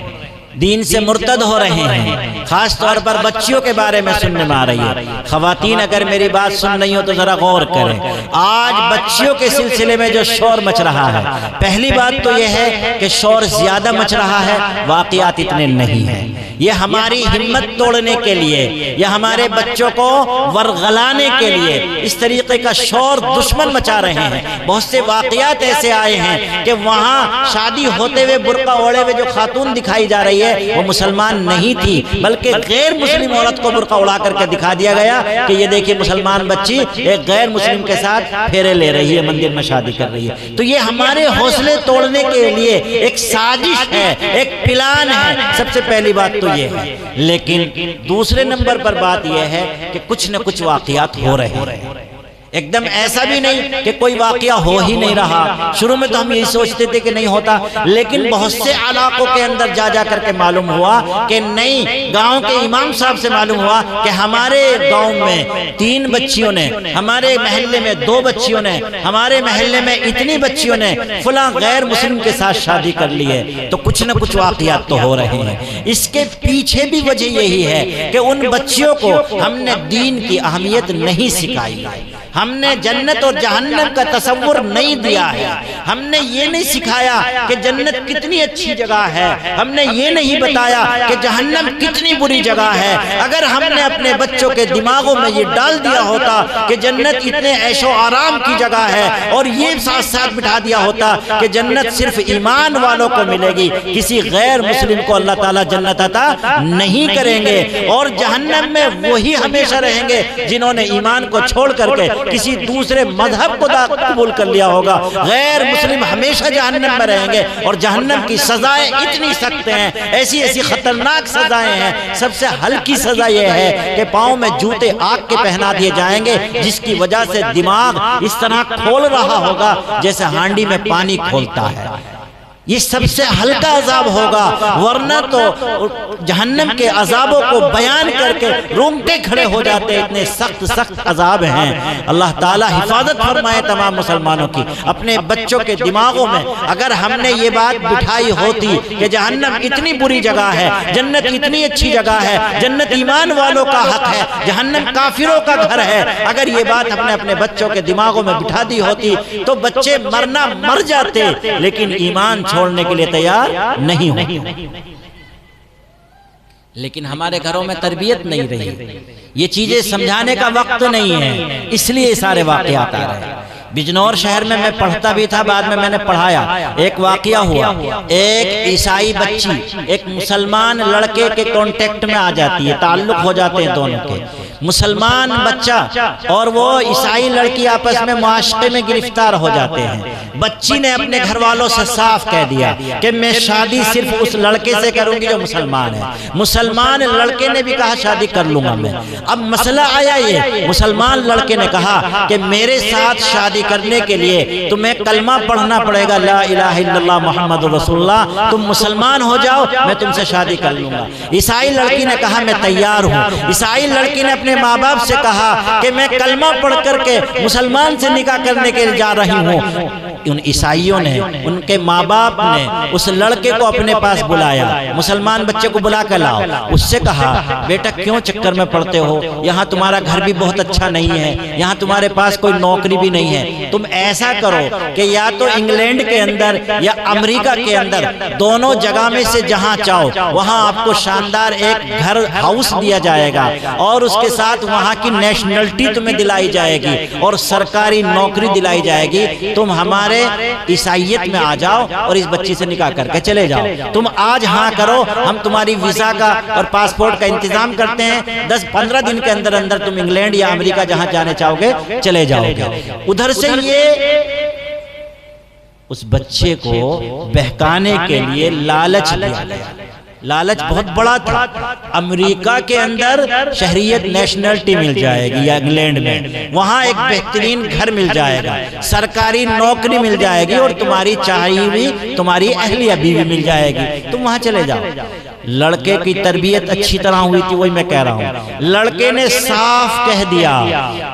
دین سے مرتد ہو رہے ہیں، خاص طور پر بچیوں کے بارے میں سننے میں آ رہی ہے۔ خواتین اگر میری بات سن رہی ہو تو ذرا غور کریں، آج بچیوں کے سلسلے میں جو شور مچ رہا ہے، پہلی بات تو یہ ہے کہ شور زیادہ مچ رہا ہے، واقعات اتنے نہیں ہیں۔ یہ ہماری ہمت توڑنے کے لیے، یہ ہمارے بچوں کو ورغلانے کے لیے اس طریقے کا شور دشمن مچا رہے ہیں۔ بہت سے واقعات ایسے آئے ہیں کہ وہاں شادی ہوتے ہوئے برقع اوڑے ہوئے جو خاتون دکھائی جا رہی ہے وہ مسلمان نہیں تھی، بلکہ غیر مسلم عورت کو برقع اڑا کر کے دکھا دیا گیا کہ یہ دیکھیے مسلمان بچی ایک غیر مسلم کے ساتھ پھیرے لے رہی ہے، مندر میں شادی کر رہی ہے۔ تو یہ ہمارے حوصلے توڑنے کے لیے ایک سازش ہے، ایک پلان ہے، سب سے پہلی بات تو یہ ہے۔ لیکن دوسرے نمبر پر بات یہ ہے کہ کچھ نہ کچھ واقعات ہو رہے ہیں، ایک دم ایسا بھی نہیں کہ کوئی واقعہ ہو ہی نہیں رہا۔ شروع میں تو ہم یہی سوچتے تھے کہ نہیں ہوتا، لیکن بہت سے علاقوں کے اندر جا کر کے معلوم ہوا کہ نہیں، گاؤں کے امام صاحب سے معلوم ہوا کہ ہمارے گاؤں میں 3 بچیوں نے، ہمارے محلے میں 2 بچیوں نے، ہمارے محلے میں اتنی بچیوں نے فلاں غیر مسلم کے ساتھ شادی کر لی ہے۔ تو کچھ نہ کچھ واقعات تو ہو رہے ہیں۔ اس کے پیچھے بھی وجہ یہی ہے کہ ان بچیوں کو ہم نے دین کی اہمیت نہیں سکھائی، ہم نے جنت اور جہنم کا تصور نہیں دیا ہے، ہم نے یہ نہیں سکھایا کہ جنت کتنی اچھی جگہ ہے، ہم نے یہ نہیں بتایا کہ جہنم کتنی بری جگہ ہے۔ اگر ہم نے اپنے بچوں کے دماغوں میں یہ ڈال دیا ہوتا کہ جنت اتنے عیش و آرام کی جگہ ہے، اور یہ ساتھ ساتھ بٹھا دیا ہوتا کہ جنت صرف ایمان والوں کو ملے گی، کسی غیر مسلم کو اللہ تعالیٰ جنت عطا نہیں کریں گے، اور جہنم میں وہی ہمیشہ رہیں گے جنہوں نے ایمان کو چھوڑ کر کے کسی دوسرے مذہب کو قبول کر لیا ہوگا۔ غیر مسلم ہمیشہ جہنم میں رہیں گے، اور جہنم کی سزائیں اتنی سخت ہیں، ایسی ایسی خطرناک سزائیں ہیں۔ سب سے ہلکی سزا یہ ہے کہ پاؤں میں جوتے آگ کے پہنا دیے جائیں گے، جس کی وجہ سے دماغ اس طرح کھول رہا ہوگا جیسے ہانڈی میں پانی کھولتا ہے۔ یہ سب سے ہلکا عذاب ہوگا، ورنہ تو جہنم کے عذابوں کو بیان کر کے رونگٹے کھڑے ہو جاتے، اتنے سخت سخت عذاب ہیں۔ اللہ تعالیٰ حفاظت فرمائے تمام مسلمانوں کی اپنے بچوں کے دماغوں میں۔ اگر ہم نے یہ بات بٹھائی ہوتی کہ جہنم اتنی بری جگہ ہے، جنت اتنی اچھی جگہ ہے، جنت ایمان والوں کا حق ہے، جہنم کافروں کا گھر ہے، اگر یہ بات ہم نے اپنے بچوں کے دماغوں میں بٹھا دی ہوتی تو بچے مرنا مر جاتے، لیکن ایمان چھوڑنے کے لیے تیار نہیں ہوتے۔ لیکن ہمارے گھروں میں تربیت نہیں رہی، یہ چیزیں سمجھانے کا وقت نہیں ہے، اس لیے سارے واقعات آ رہے ہیں۔ بجنور شہر میں میں پڑھتا بھی تھا، بعد میں میں نے پڑھایا، ایک واقعہ ہوا، ایک عیسائی بچی ایک مسلمان لڑکے کے کانٹیکٹ میں آ جاتی ہے، تعلق ہو جاتے ہیں دونوں کے، مسلمان بچہ اور وہ عیسائی لڑکی آپس میں معاشقے میں گرفتار ہو جاتے ہیں۔ بچی نے اپنے گھر والوں سے صاف کہہ دیا کہ میں شادی صرف اس لڑکے سے کروں گی جو مسلمان ہے۔ مسلمان لڑکے نے بھی کہا شادی کر لوں گا میں۔ اب مسئلہ آیا یہ، مسلمان لڑکے نے کہا کہ میرے ساتھ شادی کرنے کے لیے تمہیں کلمہ پڑھنا پڑے گا، لا الہ الا اللہ محمد رسول اللہ، تم مسلمان ہو جاؤ میں تم سے شادی کر لوں گا۔ عیسائی لڑکی نے کہا میں تیار ہوں۔ عیسائی لڑکی نے اپنے ماں باپ سے کہا کہ میں کلمہ پڑھ کر کے مسلمان سے نکاح کرنے کے لیے جا رہی ہوں۔ ان عیسائیوں نے، ان کے ماں باپ نے اس لڑکے کو اپنے پاس بلایا، مسلمان بچے کو بلا کر لاؤ، اس سے کہا بیٹا کیوں چکر میں پڑتے ہو، یہاں تمہارا گھر بھی بہت اچھا نہیں ہے، یہاں تمہارے پاس کوئی نوکری بھی نہیں ہے، تم ایسا کرو کہ یا تو انگلینڈ کے اندر یا امریکہ کے اندر دونوں جگہ میں سے جہاں چاہو وہاں آپ کو شاندار ایک گھر ہاؤس دیا جائے گا اور اس کے ساتھ وہاں کی نیشنلٹی تمہیں دلائی جائے گی اور سرکاری نوکری دلائی جائے گی، تم ہمارے عیسائیت میں آ جاؤ اور اس بچی سے نکاح کر کے چلے جاؤ، تم آج ہاں کرو، ہم تمہاری ویزا کا اور پاسپورٹ کا انتظام کرتے ہیں، 10-15 دن کے اندر اندر تم انگلینڈ یا امریکہ جہاں جانے چاہو گے چلے جاؤ گے۔ ادھر سے یہ اس بچے کو بہکانے کے لیے لالچ دیا گیا، لالچ بہت بڑا تھا، امریکہ کے اندر شہریت نیشنلٹی مل جائے گی یا انگلینڈ میں، وہاں ایک بہترین گھر مل جائے گا، سرکاری نوکری مل جائے گی اور تمہاری چاہی ہوئی تمہاری اہلیہ بیوی مل جائے گی، تم وہاں چلے جاؤ۔ لڑکے کی تربیت اچھی طرح ہوئی تھی، وہی میں کہہ رہا ہوں، لڑکے نے صاف کہہ دیا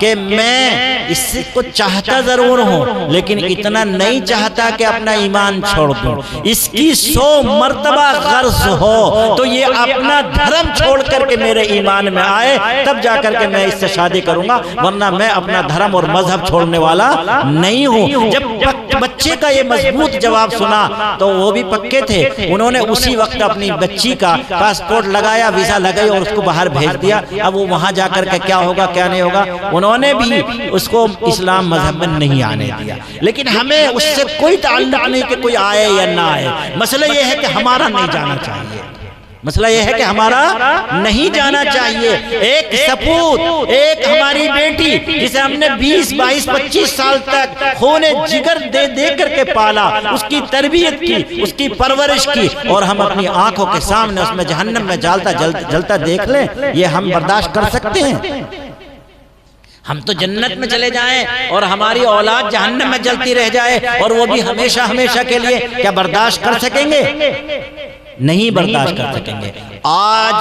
کہ میں اس کو چاہتا ضرور ہوں لیکن اتنا نہیں چاہتا کہ اپنا ایمان چھوڑ دوں، اس کی 100 مرتبہ غرض ہو تو یہ اپنا دھرم چھوڑ کر کے میرے ایمان میں آئے تب جا کر کے میں اس سے شادی کروں گا، ورنہ میں اپنا دھرم اور مذہب چھوڑنے والا نہیں ہوں۔ جب بچے کا یہ مضبوط جواب سنا تو وہ بھی پکے تھے، انہوں نے اسی وقت اپنی بچی کا پاسپورٹ لگایا، ویزا لگائی اور اس کو باہر بھیج دیا۔ اب وہ وہاں جا کر کے کیا ہوگا کیا نہیں ہوگا، انہوں نے بھی اس کو اسلام مذہب میں نہیں آنے دیا، لیکن ہمیں اس سے کوئی تعلق نہیں کہ کوئی آئے یا نہ آئے، مسئلہ یہ ہے کہ ہمارا نہیں جانا چاہیے، مسئلہ یہ ہے کہ ہمارا نہیں جانا چاہیے۔ ایک سپوت، ایک ہماری بیٹی جسے ہم نے 20, 22, 25 سال تک خون جگر دے کر کے پالا، اس کی تربیت کی، اس کی پرورش کی، اور ہم اپنی آنکھوں کے سامنے اس میں جہنم میں جلتا دیکھ لیں، یہ ہم برداشت کر سکتے ہیں؟ ہم تو جنت میں چلے جائیں اور ہماری اولاد جہنم میں جلتی رہ جائے اور وہ بھی ہمیشہ ہمیشہ کے لیے، کیا برداشت کر سکیں گے؟ نہیں برداشت کر سکیں گے۔ آج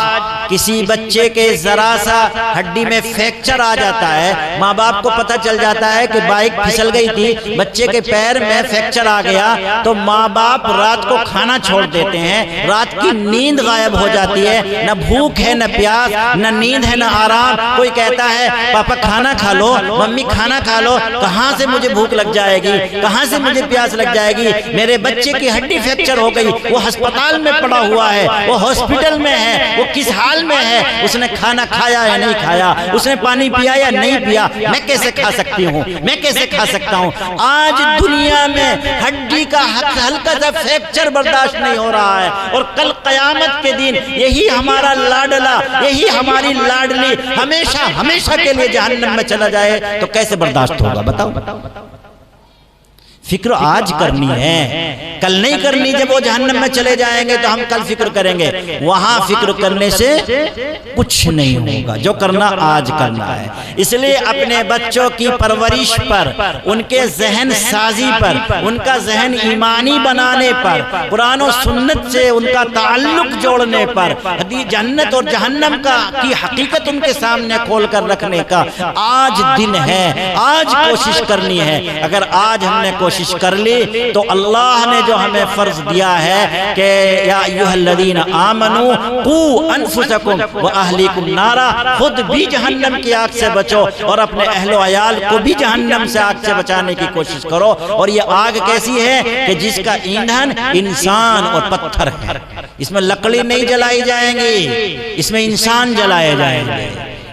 کسی بچے کے ذرا سا ہڈی میں فریکچر آ جاتا ہے، ماں باپ کو پتہ چل جاتا ہے کہ بائک پھسل گئی تھی، بچے کے پیر میں فریکچر آ گیا، تو ماں باپ رات کو کھانا چھوڑ دیتے ہیں، رات کی نیند غائب ہو جاتی ہے، نہ بھوک ہے نہ پیاس، نہ نیند ہے نہ آرام۔ کوئی کہتا ہے پاپا کھانا کھا لو، ممی کھانا کھا لو، کہاں سے مجھے بھوک لگ جائے گی، کہاں سے مجھے پیاس لگ جائے گی، میرے بچے کی ہڈی فریکچر ہو گئی، وہ ہسپتال میں پڑا ہوا ہے، وہ ہاسپٹل میں ہے، وہ کس حال میں ہے، اس نے کھانا کھایا یا نہیں کھایا، اس نے پانی پیا یا نہیں پیا، میں کیسے کھا سکتی ہوں، میں کیسے کھا سکتا ہوں؟ آج دنیا میں ہڈی کا ہلکا سا فریکچر برداشت نہیں ہو رہا ہے، اور کل قیامت کے دن یہی ہمارا لاڈلا، یہی ہماری لاڈلی ہمیشہ ہمیشہ کے لیے جہنم میں چلا جائے تو کیسے برداشت ہوگا؟ بتاؤ۔ فکر آج کرنی ہے، کل نہیں کرنی۔ جب وہ جہنم میں چلے جائیں گے تو ہم کل فکر کریں گے، وہاں فکر کرنے سے کچھ نہیں ہوگا، جو کرنا آج کرنا ہے۔ اس لیے اپنے بچوں کی پرورش پر، ان کے ذہن سازی پر، ان کا ذہن ایمانی بنانے پر، قرآن و سنت سے ان کا تعلق جوڑنے پر، جنت اور جہنم کی حقیقت ان کے سامنے کھول کر رکھنے کا آج دن ہے، آج کوشش کرنی ہے۔ اگر آج ہم نے کوشش کر لی تو اللہ نے جو ہمیں فرض دیا ہے کہ یا ایھا الذین آمنوا قوا انفسکم واہلیکم نارا، خود بھی جہنم کی آگ سے بچو اور اپنے اہل و عیال کو بھی جہنم سے آگ سے بچانے کی کوشش کرو۔ اور یہ آگ کیسی ہے کہ جس کا ایندھن انسان اور پتھر ہے، اس میں لکڑی نہیں جلائی جائیں گی، اس میں انسان جلائے جائیں گے،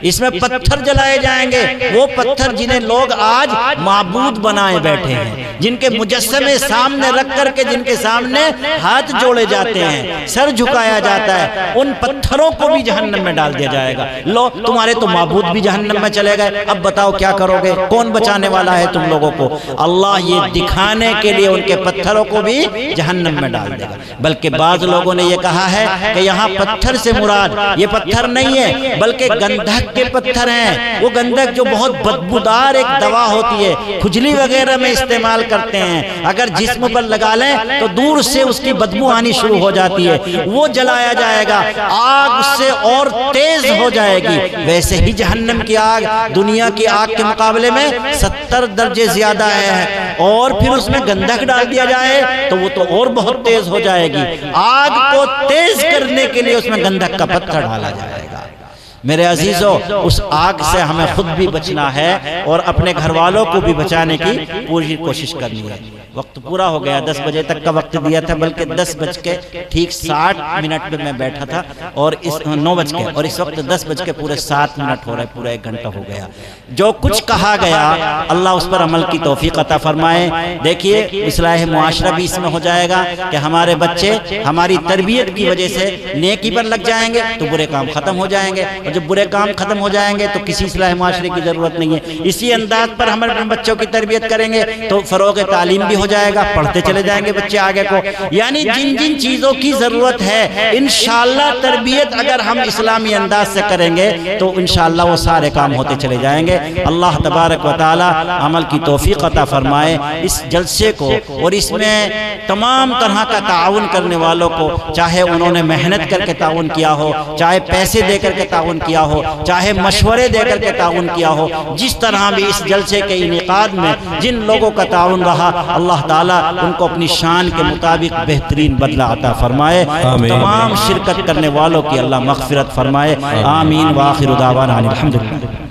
اس میں پتھر جلائے جائیں گے، وہ پتھر جنہیں لوگ آج معبود بنائے بیٹھے ہیں، جن کے مجسمے سامنے رکھ کر کے جن کے سامنے ہاتھ جوڑے جاتے ہیں، سر جھکایا جاتا ہے، ان پتھروں کو بھی جہنم میں ڈال دیا جائے گا۔ لو تمہارے تو معبود بھی جہنم میں چلے گئے، اب بتاؤ کیا کرو گے؟ کون بچانے والا ہے تم لوگوں کو؟ اللہ یہ دکھانے کے لیے ان کے پتھروں کو بھی جہنم میں ڈال دے گا۔ بلکہ بعض لوگوں نے یہ کہا ہے کہ یہاں پتھر سے مراد یہ پتھر نہیں ہے بلکہ گندھک کے پتھر ہیں، وہ گندھک جو بہت بدبودار ایک دوا ہوتی ہے، کھجلی وغیرہ میں استعمال کرتے ہیں، اگر جسم پر لگا لیں تو دور سے اس کی بدبو آنی شروع ہو جاتی ہے، وہ جلایا جائے گا، آگ اس سے اور تیز ہو جائے گی۔ ویسے ہی جہنم کی آگ دنیا کی آگ کے مقابلے میں 70 درجے زیادہ ہے، اور پھر اس میں گندھک ڈال دیا جائے تو وہ تو اور بہت تیز ہو جائے گی. آگ کو تیز کرنے کے لیے اس میں گندھک کا پتھر ڈالا جائے گا. میرے عزیزو، اس آگ سے ہمیں خود بھی بچنا ہے اور اپنے گھر والوں کو بھی بچانے کی پوری کوشش کرنی ہے. وقت پورا ہو گیا، 10 بجے تک کا وقت دیا تھا، بلکہ 10:60 پہ میں بیٹھا تھا اور 9 بج کے، اور اس وقت 10:07 ہو رہے، پورا 1 گھنٹہ ہو گیا. جو کچھ کہا گیا اللہ اس پر عمل کی توفیق عطا فرمائے. دیکھیے اصلاح معاشرہ بھی اس میں ہو جائے گا کہ ہمارے بچے ہماری تربیت کی وجہ سے نیکی پر لگ جائیں گے تو برے کام ختم ہو جائیں گے، اور جب برے کام ختم ہو جائیں گے تو کسی اصلاح معاشرے کی ضرورت نہیں ہے. اسی انداز پر ہم اپنے بچوں کی تربیت کریں گے تو فروغ تعلیم بھی ہو جائے گا، پڑھتے چلے جائیں گے بچے آگے کو. یعنی جن جن چیزوں کی ضرورت ہے انشاءاللہ تربیت اگر ہم اسلامی انداز سے کریں گے تو انشاءاللہ وہ سارے کام ہوتے چلے جائیں گے. اللہ تبارک و تعالی عمل کی توفیق عطا فرمائے. اس جلسے کو اور اس میں تمام طرح کا تعاون کرنے والوں کو، چاہے انہوں نے محنت کر کے تعاون کیا ہو، چاہے پیسے دے کر کے تعاون کیا ہو، چاہے مشورے دے کر کے تعاون کیا ہو، جس طرح بھی اس جلسے کے انعقاد میں جن لوگوں کا تعاون رہا، اللہ تعالیٰ ان کو اپنی شان کے مطابق بہترین بدلہ عطا فرمائے. تمام شرکت کرنے والوں کی اللہ مغفرت فرمائے. آمین. وآخر دعوانا الحمدللہ.